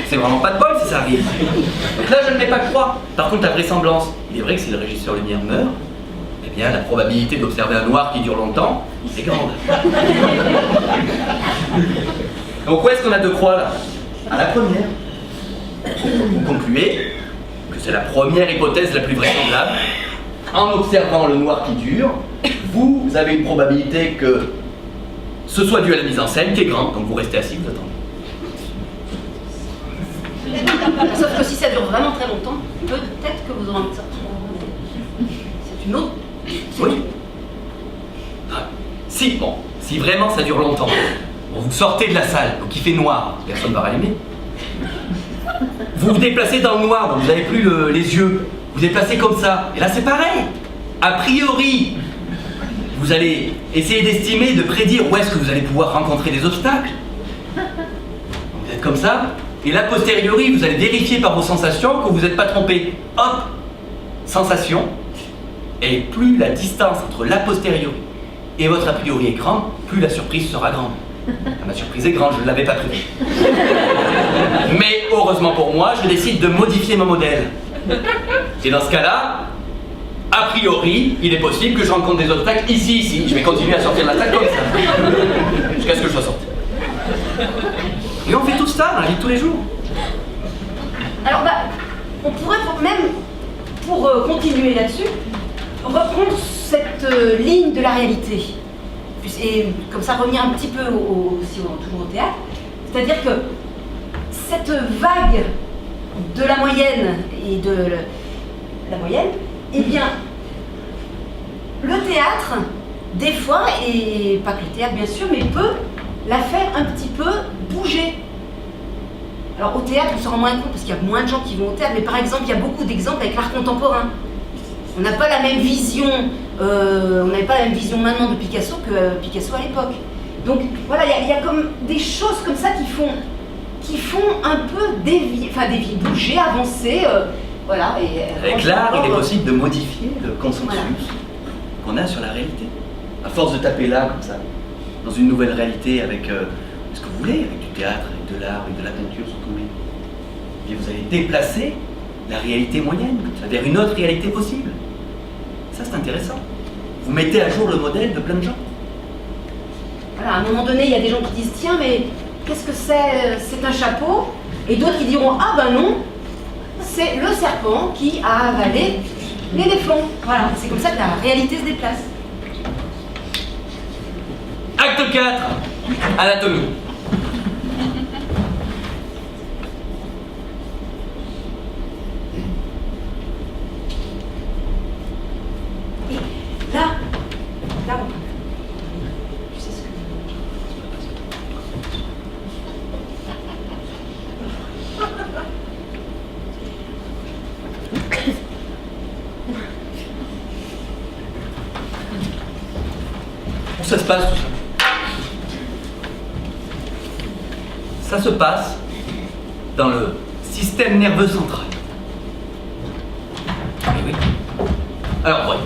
C'est vraiment pas de bol si ça arrive. Donc là, je ne mets pas de croix. Par contre, la vraisemblance, il est vrai que si le régisseur lumière meurt, eh bien, la probabilité d'observer un noir qui dure longtemps, c'est grande. Donc où est-ce qu'on a deux croix là? À la première. Vous concluez que c'est la première hypothèse la plus vraisemblable. En observant le noir qui dure, vous avez une probabilité que ce soit dû à la mise en scène qui est grande, donc vous restez assis, vous attendez. Sauf que si ça dure vraiment très longtemps, peut-être que vous aurez envie de sortir. C'est une autre. Oui. Ah, si vraiment ça dure longtemps, bon, vous sortez de la salle, donc il fait noir, personne ne va rallumer. Vous vous déplacez dans le noir, donc vous n'avez plus les yeux. Vous déplacez comme ça, et là c'est pareil. A priori, vous allez essayer d'estimer, de prédire où est-ce que vous allez pouvoir rencontrer des obstacles. Vous êtes comme ça, et là, posteriori, vous allez vérifier par vos sensations que vous n'êtes pas trompé. Hop, sensation. Et plus la distance entre l'a posteriori et votre a priori est grande, plus la surprise sera grande. Ma surprise est grande, je ne l'avais pas prévu. Mais heureusement pour moi, je décide de modifier mon modèle. Et dans ce cas-là, a priori, il est possible que je rencontre des obstacles ici. Je vais continuer à sortir de la salle comme ça. Jusqu'à ce que je sois sorti. Et on fait tout ça dans la vie de tous les jours. Alors on pourrait pour continuer là-dessus, reprendre cette ligne de la réalité. Et comme ça revenir un petit peu toujours au théâtre. C'est-à-dire que cette vague de la moyenne et de la moyenne, eh bien, le théâtre, des fois, et pas que le théâtre bien sûr, mais peut la faire un petit peu bouger. Alors au théâtre, on se rend moins compte parce qu'il y a moins de gens qui vont au théâtre, mais par exemple, il y a beaucoup d'exemples avec l'art contemporain. On n'a pas la même vision, on n'avait pas la même vision maintenant de Picasso que Picasso à l'époque. Donc voilà, il y a comme des choses comme ça qui font un peu dévier, bouger, avancer, voilà. Avec l'art, il est possible de modifier le consensus qu'on a sur la réalité. À force de taper là, comme ça, dans une nouvelle réalité avec ce que vous voulez, avec du théâtre, avec de l'art, avec de la peinture, ce que vous voulez, et vous allez déplacer la réalité moyenne, c'est-à-dire une autre réalité possible. Ça, c'est intéressant. Vous mettez à jour le modèle de plein de gens. Voilà, à un moment donné, il y a des gens qui disent « Tiens, mais qu'est-ce que c'est? C'est un chapeau ?» Et d'autres qui diront « Ah ben non, c'est le serpent qui a avalé l'éléphant. » Voilà, c'est comme ça que la réalité se déplace. Acte 4, anatomie. Là, tu sais ce que... ça se passe tout ça? Ça se passe dans le système nerveux central. Eh oui. Alors, ouais.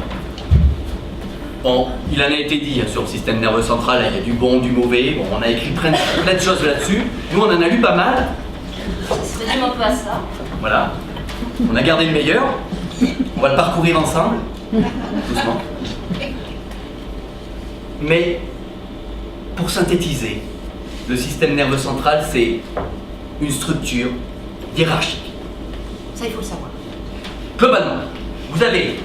Bon, il en a été dit sur le système nerveux central, il y a du bon, du mauvais. Bon, on a écrit plein de choses là-dessus. Nous, on en a lu pas mal. Ça se résume un peu à ça. Voilà. On a gardé le meilleur. On va le parcourir ensemble. Doucement. Mais, pour synthétiser, le système nerveux central, c'est une structure hiérarchique. Ça, il faut le savoir. Globalement, vous avez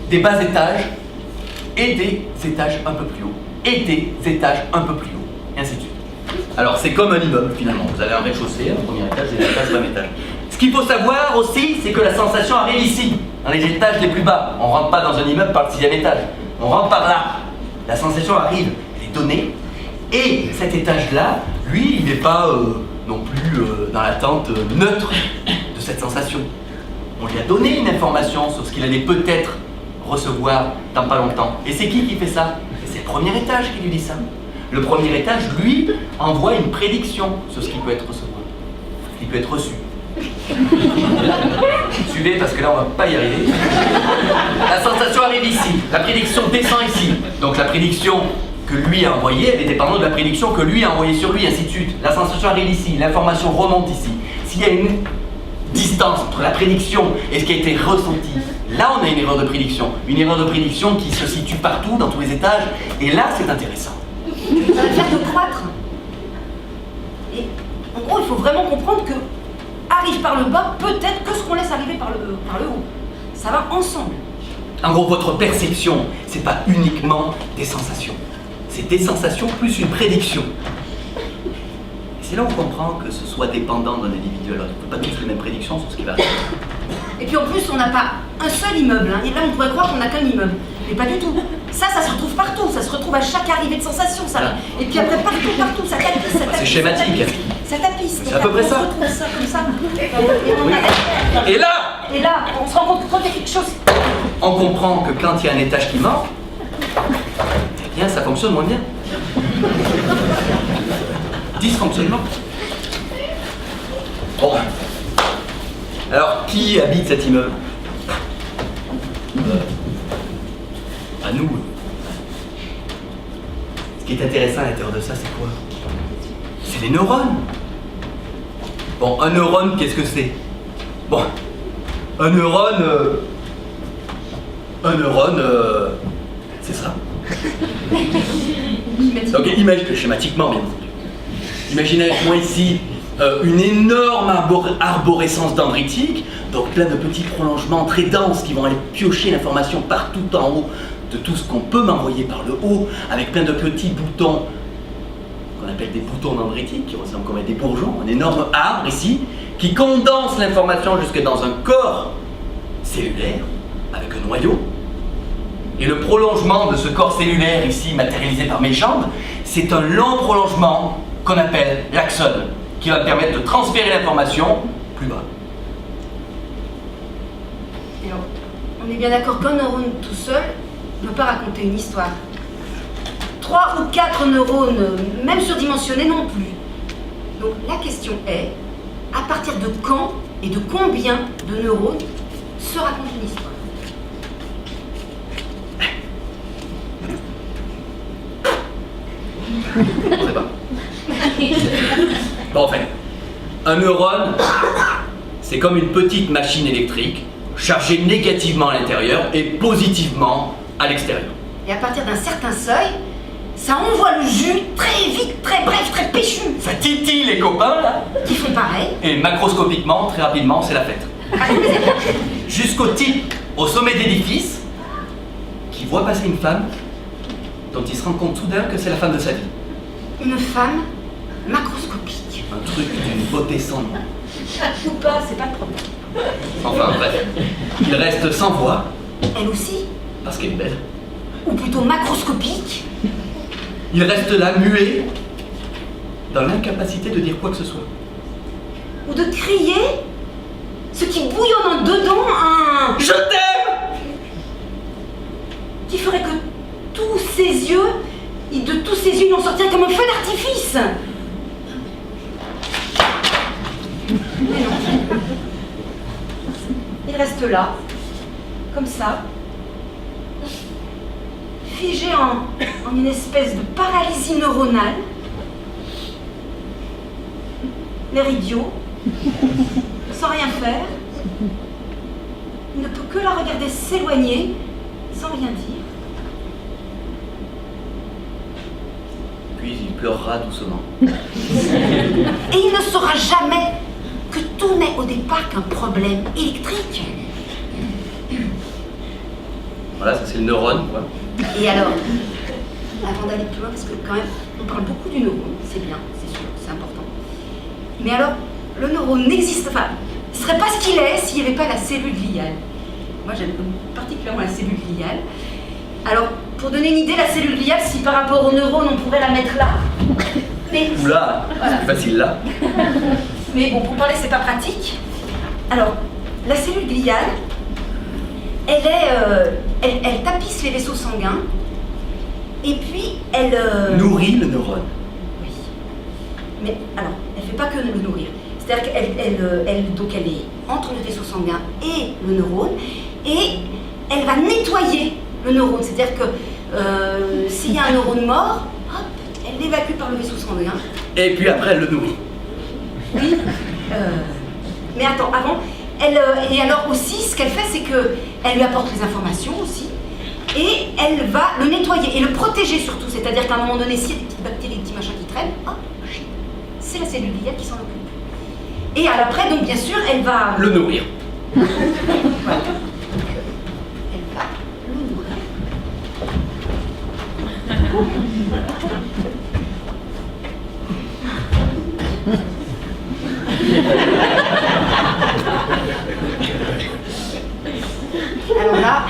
des bas étages et des étages un peu plus hauts, et des étages un peu plus hauts, et ainsi de suite. Alors, c'est comme un immeuble, finalement. Vous avez un rez-de-chaussée, un premier étage, deuxième étage, troisième étage. Ce qu'il faut savoir aussi, c'est que la sensation arrive ici, dans les étages les plus bas. On ne rentre pas dans un immeuble par le 6e étage. On rentre par là. La sensation arrive, elle est donnée. Et cet étage-là, lui, il n'est pas non plus dans l'attente neutre de cette sensation. On lui a donné une information sur ce qu'il allait peut-être recevoir dans pas longtemps. Et c'est qui fait ça? C'est le premier étage qui lui dit ça. Le premier étage, lui, envoie une prédiction sur ce qui peut être recevoir, ce qui peut être reçu. Suivez, parce que là, on va pas y arriver. La sensation arrive ici, la prédiction descend ici. Donc la prédiction que lui a envoyée, elle est dépendante de la prédiction que lui a envoyée sur lui, ainsi de suite. La sensation arrive ici, l'information remonte ici. S'il y a une distance entre la prédiction et ce qui a été ressenti, là on a une erreur de prédiction. Une erreur de prédiction qui se situe partout, dans tous les étages, et là c'est intéressant. Ça va faire que croître. Et en gros, il faut vraiment comprendre que arrive par le bas peut-être que ce qu'on laisse arriver par le haut. Ça va ensemble. En gros, votre perception, c'est pas uniquement des sensations. C'est des sensations plus une prédiction. Et c'est là où on comprend que ce soit dépendant d'un individu à l'autre. On ne peut pas tous les mêmes prédictions sur ce qui va arriver. Et puis en plus, on n'a pas un seul immeuble. Hein. Et là, on pourrait croire qu'on n'a qu'un immeuble. Mais pas du tout. Ça se retrouve partout. Ça se retrouve à chaque arrivée de sensation. Ça. Voilà. Et puis après, partout. Ça tapisse, ça tapisse. C'est schématique. Ça tapisse. C'est à peu près ça. On retrouve ça comme ça. Oui. Et là, on se rend compte que quand il y a quelque chose. on comprend que quand il y a un étage qui manque, eh bien, ça fonctionne moins bien. Dysfonctionnement. Bon. Alors, qui habite cet immeuble? À nous. Ce qui est intéressant à l'intérieur de ça, c'est quoi? C'est les neurones. Bon, un neurone, qu'est-ce que c'est? Bon, un neurone, c'est ça. Donc, imagine, schématiquement, bien entendu. Imaginez avec moi ici une énorme arborescence dendritique, donc plein de petits prolongements très denses qui vont aller piocher l'information partout en haut de tout ce qu'on peut m'envoyer par le haut, avec plein de petits boutons qu'on appelle des boutons dendritiques, qui ressemblent comme des bourgeons, un énorme arbre ici, qui condense l'information jusque dans un corps cellulaire, avec un noyau. Et le prolongement de ce corps cellulaire ici, matérialisé par mes jambes, c'est un long prolongement qu'on appelle l'axone, qui va me permettre de transférer l'information plus bas. Alors, on est bien d'accord qu'un neurone tout seul ne peut pas raconter une histoire. 3 ou 4 neurones, même surdimensionnés non plus. Donc la question est, à partir de quand et de combien de neurones se raconte une histoire? On sait pas. Bon, enfin, un neurone, c'est comme une petite machine électrique chargée négativement à l'intérieur et positivement à l'extérieur. Et à partir d'un certain seuil, ça envoie le jus très vite, très bref, très péchu. Ça titille les copains, là. Qui font pareil. Et macroscopiquement, très rapidement, c'est la fête. Jusqu'au type, au sommet d'édifice, qui voit passer une femme dont il se rend compte soudain que c'est la femme de sa vie. Une femme macroscopique. Un truc d'une beauté sans nom. Ou pas, c'est pas le problème. Enfin bref, il reste sans voix, Elle aussi. parce qu'elle est belle. Ou plutôt macroscopique. Il reste là, muet, dans l'incapacité de dire quoi que ce soit. Ou de crier ce qui bouillonne en dedans un... Je t'aime! qui ferait que tous ses yeux de tous ses yeux, il en sortirait comme un feu d'artifice. Mais non. Il reste là, comme ça, figé en une espèce de paralysie neuronale, l'air idiot, sans rien faire. Il ne peut que la regarder s'éloigner, sans rien dire. Puis il pleurera doucement. Et il ne saura jamais que tout n'est au départ qu'un problème électrique. Voilà, ça c'est le neurone, quoi. Et alors, avant d'aller plus loin, parce que quand même, on parle beaucoup du neurone, c'est bien, c'est sûr, c'est important. Mais alors, le neurone n'existe pas, ne serait pas ce qu'il est s'il n'y avait pas la cellule gliale. Moi, j'aime particulièrement la cellule gliale. Alors, pour donner une idée, la cellule gliale, si par rapport au neurone, on pourrait la mettre là. Mais, Ou là, voilà. c'est plus facile là. Mais bon, pour parler, c'est pas pratique. Alors, la cellule gliale, elle tapisse les vaisseaux sanguins, et puis elle... Nourrit le neurone. Oui. Mais alors, elle ne fait pas que le nourrir. C'est-à-dire qu'elle donc elle est entre le vaisseau sanguin et le neurone, et elle va nettoyer le neurone. C'est-à-dire que s'il y a un neurone mort, hop, elle l'évacue par le vaisseau sanguin. Et puis après, elle le nourrit. Oui. Mais attends, avant, et alors aussi, ce qu'elle fait, c'est qu'elle lui apporte les informations aussi, et elle va le nettoyer et le protéger surtout. C'est-à-dire qu'à un moment donné, s'il y a des petites bactéries, des petits machins qui traînent, hop, c'est la cellule gliale qui s'en occupe. Et après, donc bien sûr, elle va... Le nourrir. Voilà. Elle va le nourrir. Alors là,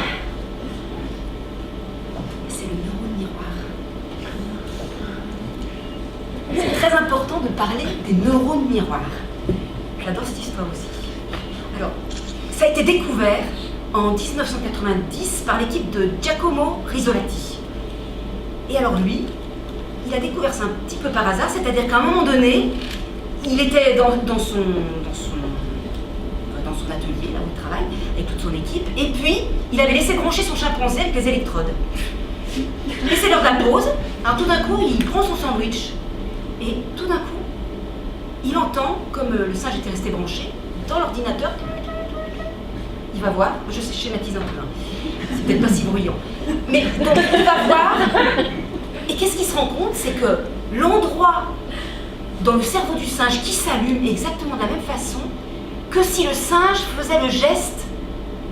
c'est le neurone miroir. C'est très important de parler des neurones miroirs. J'adore cette histoire aussi. Alors, ça a été découvert en 1990 par l'équipe de Giacomo Rizzolatti. Et alors lui, il a découvert ça un petit peu par hasard, c'est-à-dire qu'à un moment donné, il était dans son atelier, là où il travaille, avec toute son équipe, et puis il avait laissé brancher son chimpanzé avec des électrodes. Et c'est l'heure de la pause, alors tout d'un coup, il prend son sandwich, et tout d'un coup, il entend, comme le singe était resté branché, dans l'ordinateur, il va voir, je schématise un peu, c'est peut-être pas si bruyant, mais donc il va voir, et qu'est-ce qu'il se rend compte, c'est que l'endroit dans le cerveau du singe qui s'allume est exactement de la même façon que si le singe faisait le geste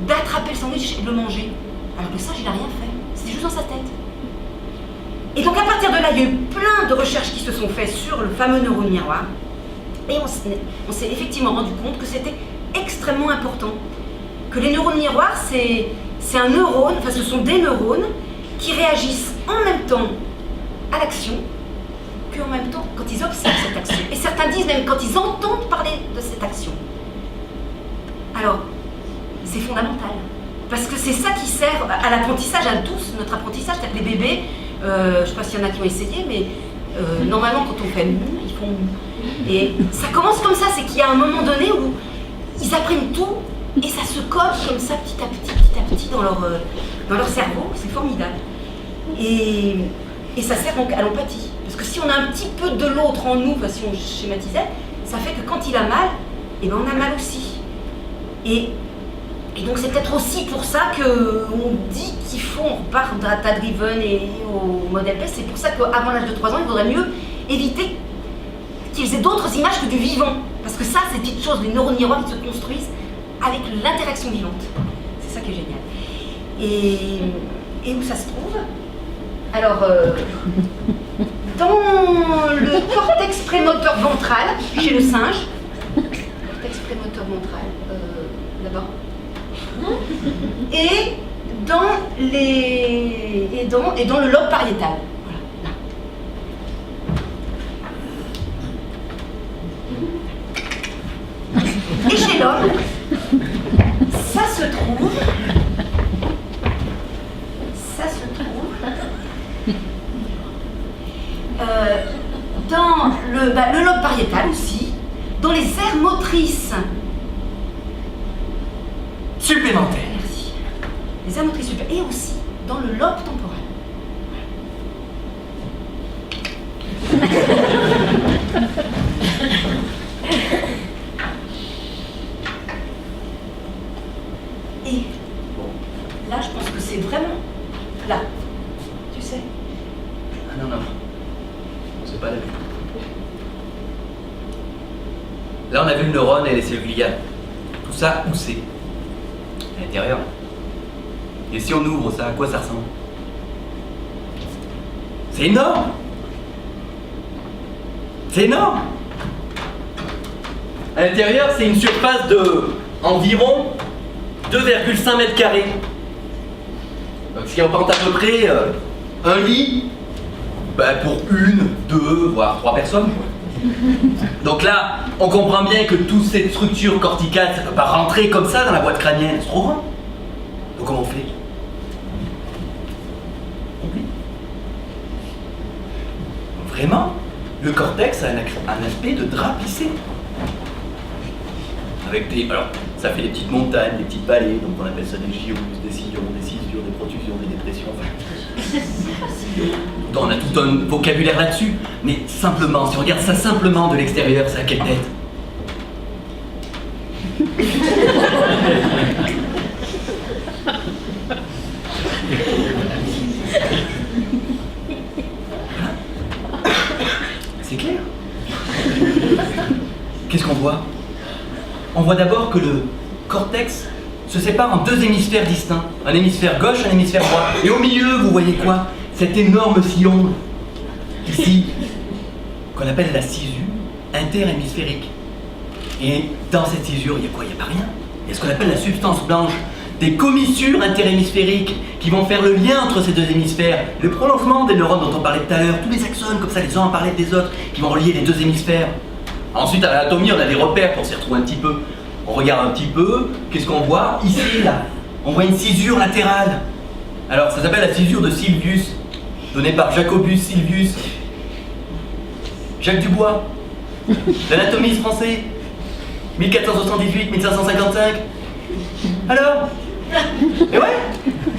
d'attraper le sandwich et de le manger. Alors que le singe, il n'a rien fait, c'était juste dans sa tête. Et donc à partir de là, il y a eu plein de recherches qui se sont faites sur le fameux neurone miroir, et on s'est effectivement rendu compte que c'était extrêmement important. Que les neurones miroirs, c'est un neurone, enfin ce sont des neurones qui réagissent en même temps à l'action qu'en même temps quand ils observent cette action. Et certains disent même quand ils entendent parler de cette action. Alors, c'est fondamental. Parce que c'est ça qui sert à l'apprentissage, à tous, notre apprentissage. C'est-à-dire que les bébés, je ne sais pas s'il y en a qui ont essayé, mais normalement quand on fait ils font... Et ça commence comme ça, c'est qu'il y a un moment donné où ils apprennent tout et ça se colle comme ça petit à petit dans leur cerveau. C'est formidable. Et ça sert donc à l'empathie. Parce que si on a un petit peu de l'autre en nous, enfin, si on schématisait, ça fait que quand il a mal, eh ben on a mal aussi. Et donc c'est peut-être aussi pour ça qu'on dit qu'il faut, on repart data-driven et au modèle PES, c'est pour ça qu'avant l'âge de 3 ans, il vaudrait mieux éviter qu'ils aient d'autres images que du vivant. Parce que ça, c'est petites choses, les neurones miroirs, ils se construisent avec l'interaction vivante. C'est ça qui est génial. Et où ça se trouve? Alors, dans le cortex prémoteur ventral, chez le singe, cortex prémoteur ventral, là-bas, et dans le lobe pariétal. Voilà, là. Et chez l'homme, ça se trouve le lobe pariétal aussi, dans les aires motrices. Supplémentaire. Merci. Les aires motrices supplémentaires. Et aussi dans le lobe temporel. Et là, je pense que c'est vraiment là. Tu sais. Ah non, non. On sait pas la vue. Là, on a vu le neurone et les cellules gliales. Tout ça, où c'est? À l'intérieur. Et si on ouvre ça, à quoi ça ressemble? C'est énorme! C'est énorme! À l'intérieur, c'est une surface de environ 2,5 mètres carrés. Donc, ce qui représente à peu près un lit pour 1, 2, voire 3 personnes. Donc là, on comprend bien que toute cette structure corticale, ça ne peut pas rentrer comme ça dans la boîte crânienne, c'est trop grand. Donc comment on fait? On plie. Vraiment, le cortex a un aspect de drap plissé. Avec des... Alors, ça fait des petites montagnes, des petites vallées, donc on appelle ça des gyrus, des sillons, des cisures, des protusions, des dépressions, enfin... On a tout un vocabulaire là-dessus, mais simplement, si on regarde ça simplement de l'extérieur, c'est à quelle tête? C'est clair. Qu'est-ce qu'on voit? On voit d'abord que le cortex se sépare en 2 hémisphères distincts. Un hémisphère gauche, un hémisphère droit. Et au milieu, vous voyez quoi? Cet énorme sillon, ici, qu'on appelle la césure interhémisphérique. Et dans cette césure, il y a quoi? Il n'y a pas rien. Il y a ce qu'on appelle la substance blanche, des commissures interhémisphériques qui vont faire le lien entre ces 2 hémisphères, le prolongement des neurones dont on parlait tout à l'heure, tous les axones comme ça, les uns en parallèle des autres, qui vont relier les 2 hémisphères. Ensuite, à l'anatomie, on a des repères pour s'y retrouver un petit peu. On regarde un petit peu, qu'est-ce qu'on voit? Ici, là, on voit une césure latérale. Alors, ça s'appelle la césure de Sylvius, donnée par Jacobus Sylvius. Jacques Dubois, l'anatomiste français, 1478-1555. Alors? Et ouais,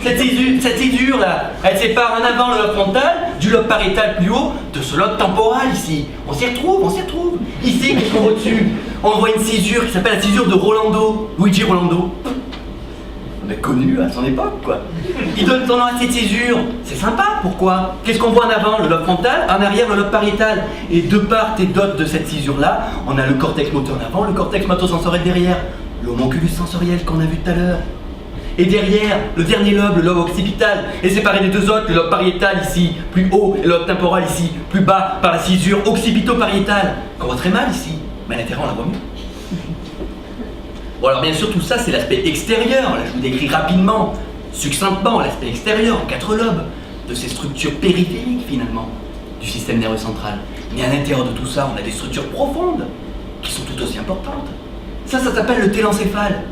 cette césure là, elle sépare en avant le lobe frontal du lobe pariétal plus haut de ce lobe temporal ici. On s'y retrouve. Ici, qu'est-ce qu'on voit dessus? On voit une césure qui s'appelle la césure de Rolando, Luigi Rolando. On est connu à son époque, quoi. Il donne son nom à cette césure. C'est sympa, pourquoi? Qu'est-ce qu'on voit en avant? Le lobe frontal, en arrière le lobe pariétal. Et de part et d'autre de cette césure-là, on a le cortex moteur en avant, le cortex moto-sensoriel derrière, l'homonculus sensoriel qu'on a vu tout à l'heure. Et derrière, le dernier lobe, le lobe occipital, est séparé des 2 autres, le lobe pariétal ici, plus haut, et le lobe temporal ici, plus bas, par la césure occipito-pariétale, qu'on voit très mal ici, mais à l'intérieur on la voit mieux. Bon alors bien sûr tout ça c'est l'aspect extérieur, là je vous décris rapidement, succinctement l'aspect extérieur, en 4 lobes, de ces structures périphériques finalement, du système nerveux central. Mais à l'intérieur de tout ça, on a des structures profondes, qui sont tout aussi importantes. Ça s'appelle le télencéphale.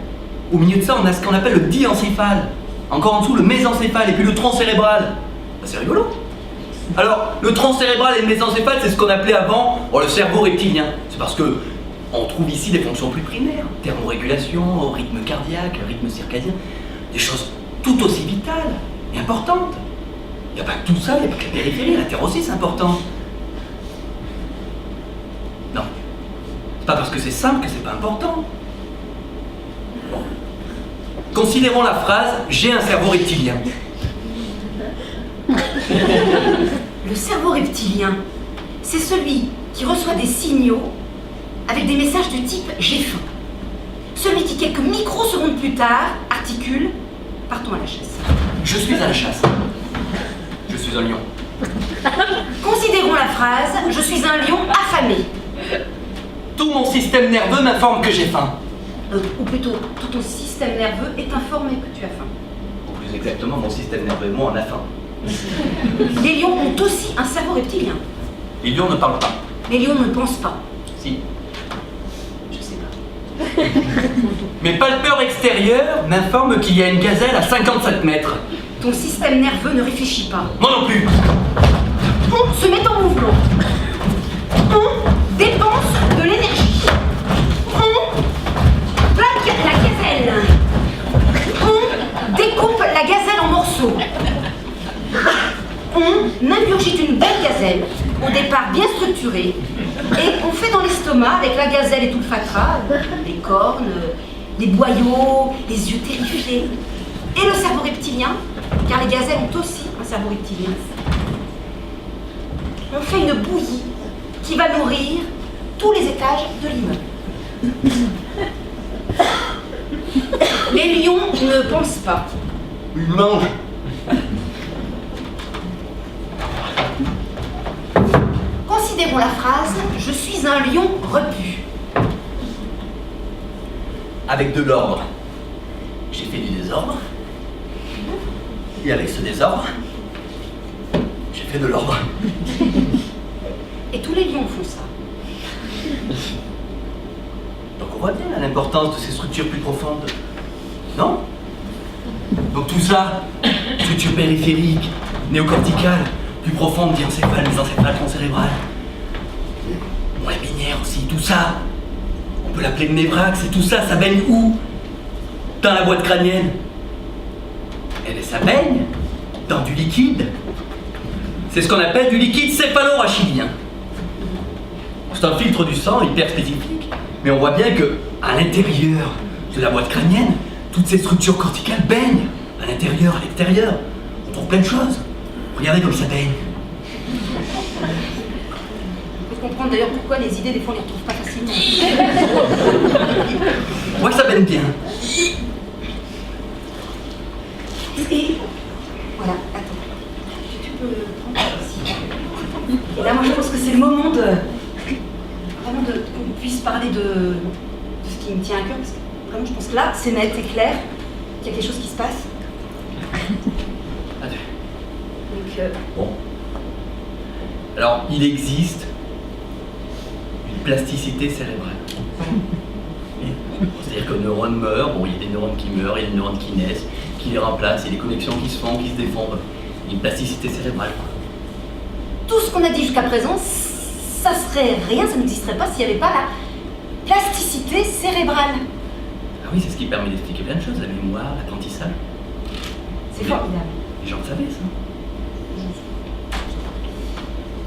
Au milieu de ça, on a ce qu'on appelle le diencéphale. Encore en dessous, le mésencéphale et puis le tronc cérébral. Ben, c'est rigolo. Alors, le tronc cérébral et le mésencéphale, c'est ce qu'on appelait avant le cerveau reptilien. C'est parce que on trouve ici des fonctions plus primaires. Thermorégulation, rythme cardiaque, rythme circadien. Des choses tout aussi vitales et importantes. Il n'y a pas que tout ça, il n'y a pas que la périphérie. La terre aussi, c'est important. Non. C'est pas parce que c'est simple que c'est pas important. Bon. Considérons la phrase « j'ai un cerveau reptilien ». Le cerveau reptilien, c'est celui qui reçoit des signaux avec des messages du type « j'ai faim ». Celui qui, quelques microsecondes plus tard, articule « partons à la chasse ». Je suis à la chasse. Je suis un lion. Considérons la phrase « je suis un lion affamé ». Tout mon système nerveux m'informe que j'ai faim. Ou plutôt, tout ton système nerveux est informé que tu as faim. Ou plus exactement, mon système nerveux et moi en a faim. Les lions ont aussi un cerveau reptilien. Les lions ne parlent pas. Les lions ne pensent pas. Si. Je sais pas. Mes palpeurs extérieures m'informent qu'il y a une gazelle à 57 mètres. Ton système nerveux ne réfléchit pas. Moi non plus. On se met en mouvement. On ingurgite une belle gazelle, au départ bien structurée, et on fait dans l'estomac, avec la gazelle et tout le fatras, les cornes, les boyaux, les yeux terrifiés, et le cerveau reptilien, car les gazelles ont aussi un cerveau reptilien. On fait une bouillie qui va nourrir tous les étages de l'immeuble. Les lions ne pensent pas. Ils mangent. Considérons la phrase « Je suis un lion repu ». Avec de l'ordre. J'ai fait du désordre. Et avec ce désordre, j'ai fait de l'ordre. Et tous les lions font ça. Donc on voit bien l'importance de ces structures plus profondes. Non? Donc tout ça, structure périphérique, néocorticale, plus profonde, diencéphale, mésencéphale, tronc-cérébral. Ouais, binaire aussi, tout ça. On peut l'appeler le névrax, et tout ça, ça baigne où? Dans la boîte crânienne. Et ça baigne dans du liquide. C'est ce qu'on appelle du liquide céphalo-rachidien. C'est un filtre du sang hyper spécifique, mais on voit bien que à l'intérieur de la boîte crânienne, toutes ces structures corticales baignent. À l'intérieur, à l'extérieur. On trouve plein de choses. Regardez comme ça baigne. On peut comprendre d'ailleurs pourquoi les idées, des fois, on les retrouve pas facilement. On voit que ça baigne bien. Et voilà, attends. Tu peux prendre ici. Et là, moi, je pense que c'est le moment de vraiment qu'on puisse parler de ce qui me tient à cœur, parce que vraiment, je pense que là, c'est net et clair qu'il y a quelque chose qui se passe. Adieu. Donc, Bon. Alors, il existe une plasticité cérébrale. C'est-à-dire qu'un neurone meurt, bon, il y a des neurones qui meurent, il y a des neurones qui naissent, qui les remplacent, il y a des connexions qui se font, qui se défendent. Une plasticité cérébrale. tout ce qu'on a dit jusqu'à présent, ça serait rien, ça n'existerait pas s'il n'y avait pas la plasticité cérébrale. Ah oui, c'est ce qui permet d'expliquer plein de choses, la mémoire, l'apprentissage. C'est formidable. Les gens le savaient, ça.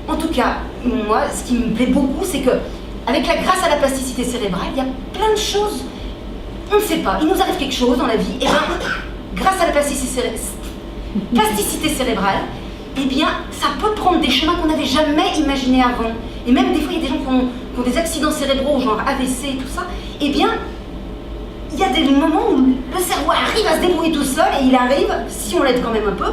En tout cas, moi, ce qui me plaît beaucoup, c'est que, grâce à la plasticité cérébrale, il y a plein de choses. On ne sait pas, il nous arrive quelque chose dans la vie, et bien, grâce à la plasticité cérébrale, eh bien, ça peut prendre des chemins qu'on n'avait jamais imaginés avant. Et même des fois, il y a des gens qui ont des accidents cérébraux, genre AVC et tout ça, eh bien, il y a des moments où le cerveau arrive à se débrouiller tout seul, et il arrive, si on l'aide quand même un peu,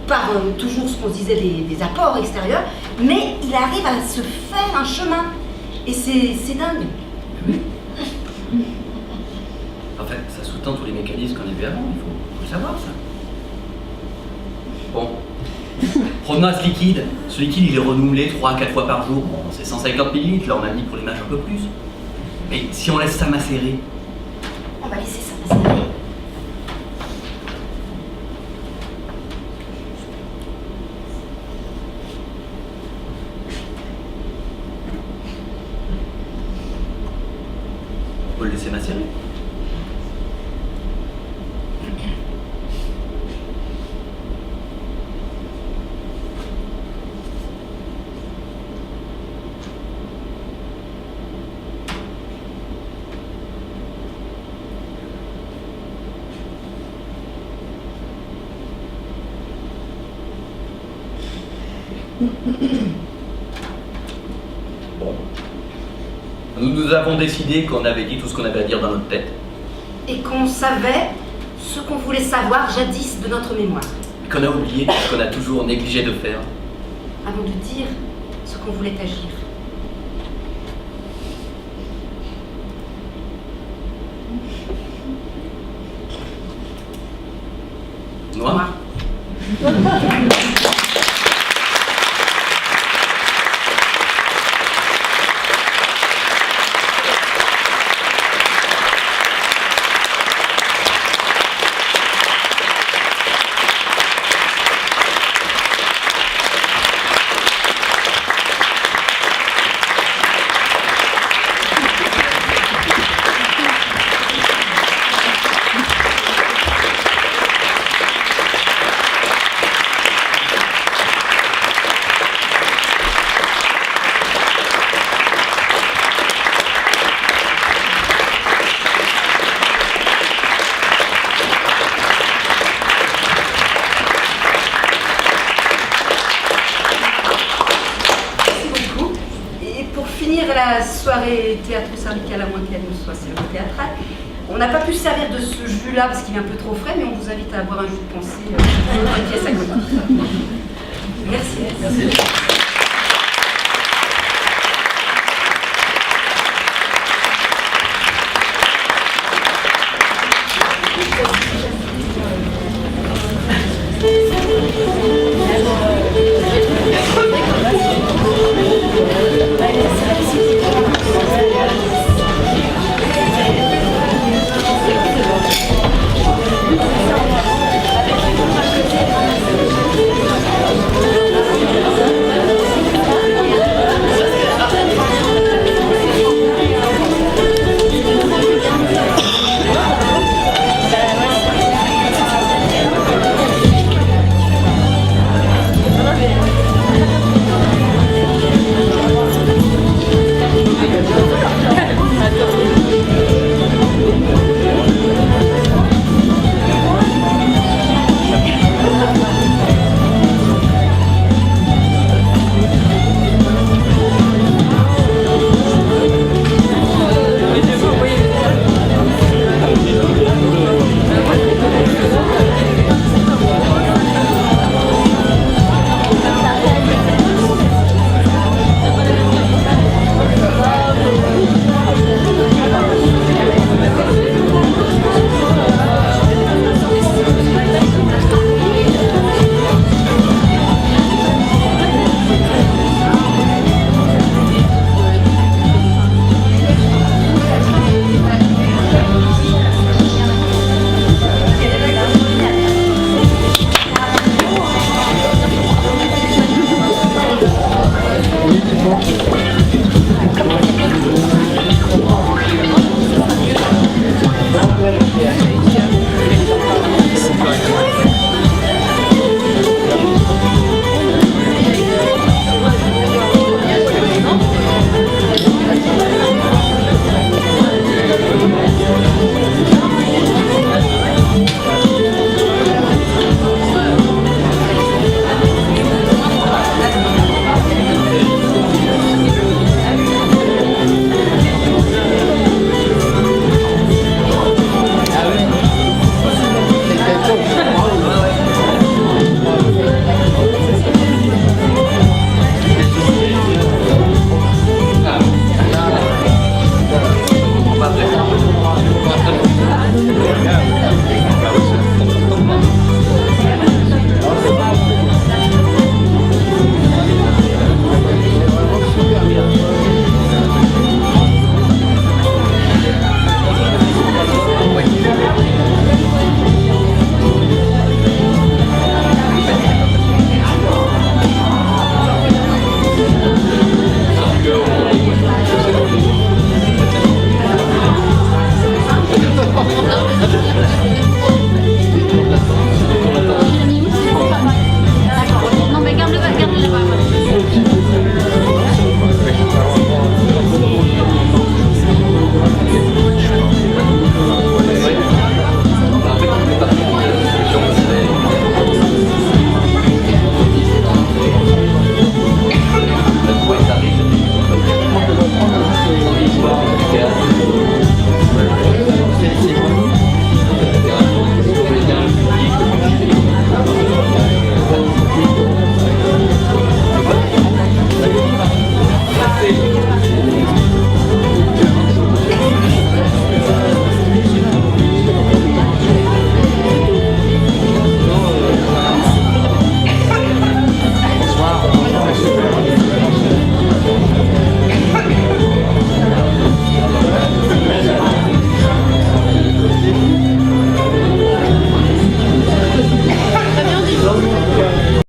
par toujours ce qu'on se disait des apports extérieurs, mais il arrive à se faire un chemin. Et c'est dingue. Oui. En fait, ça sous-tend tous les mécanismes qu'on a vus avant, il faut le savoir, ça. Bon. Revenons à ce liquide. Ce liquide, il est renouvelé 3 à 4 fois par jour. Bon, c'est 150 ml, là on a mis pour l'image un peu plus. Mais si on laisse ça macérer, On va laisser ça macérer. on peut le laisser macérer. Bon. Nous avons décidé qu'on avait dit tout ce qu'on avait à dire dans notre tête. Et qu'on savait ce qu'on voulait savoir jadis de notre mémoire, Et qu'on a oublié tout ce qu'on a toujours négligé de faire. avant de dire ce qu'on voulait agir. Noir. finir la soirée théâtre syndical, à moins qu'elle ne soit théâtrale, on n'a pas pu se servir de ce jus-là parce qu'il est un peu trop frais, mais on vous invite à boire un jus de pensée, une pièce à côté. Merci. Merci.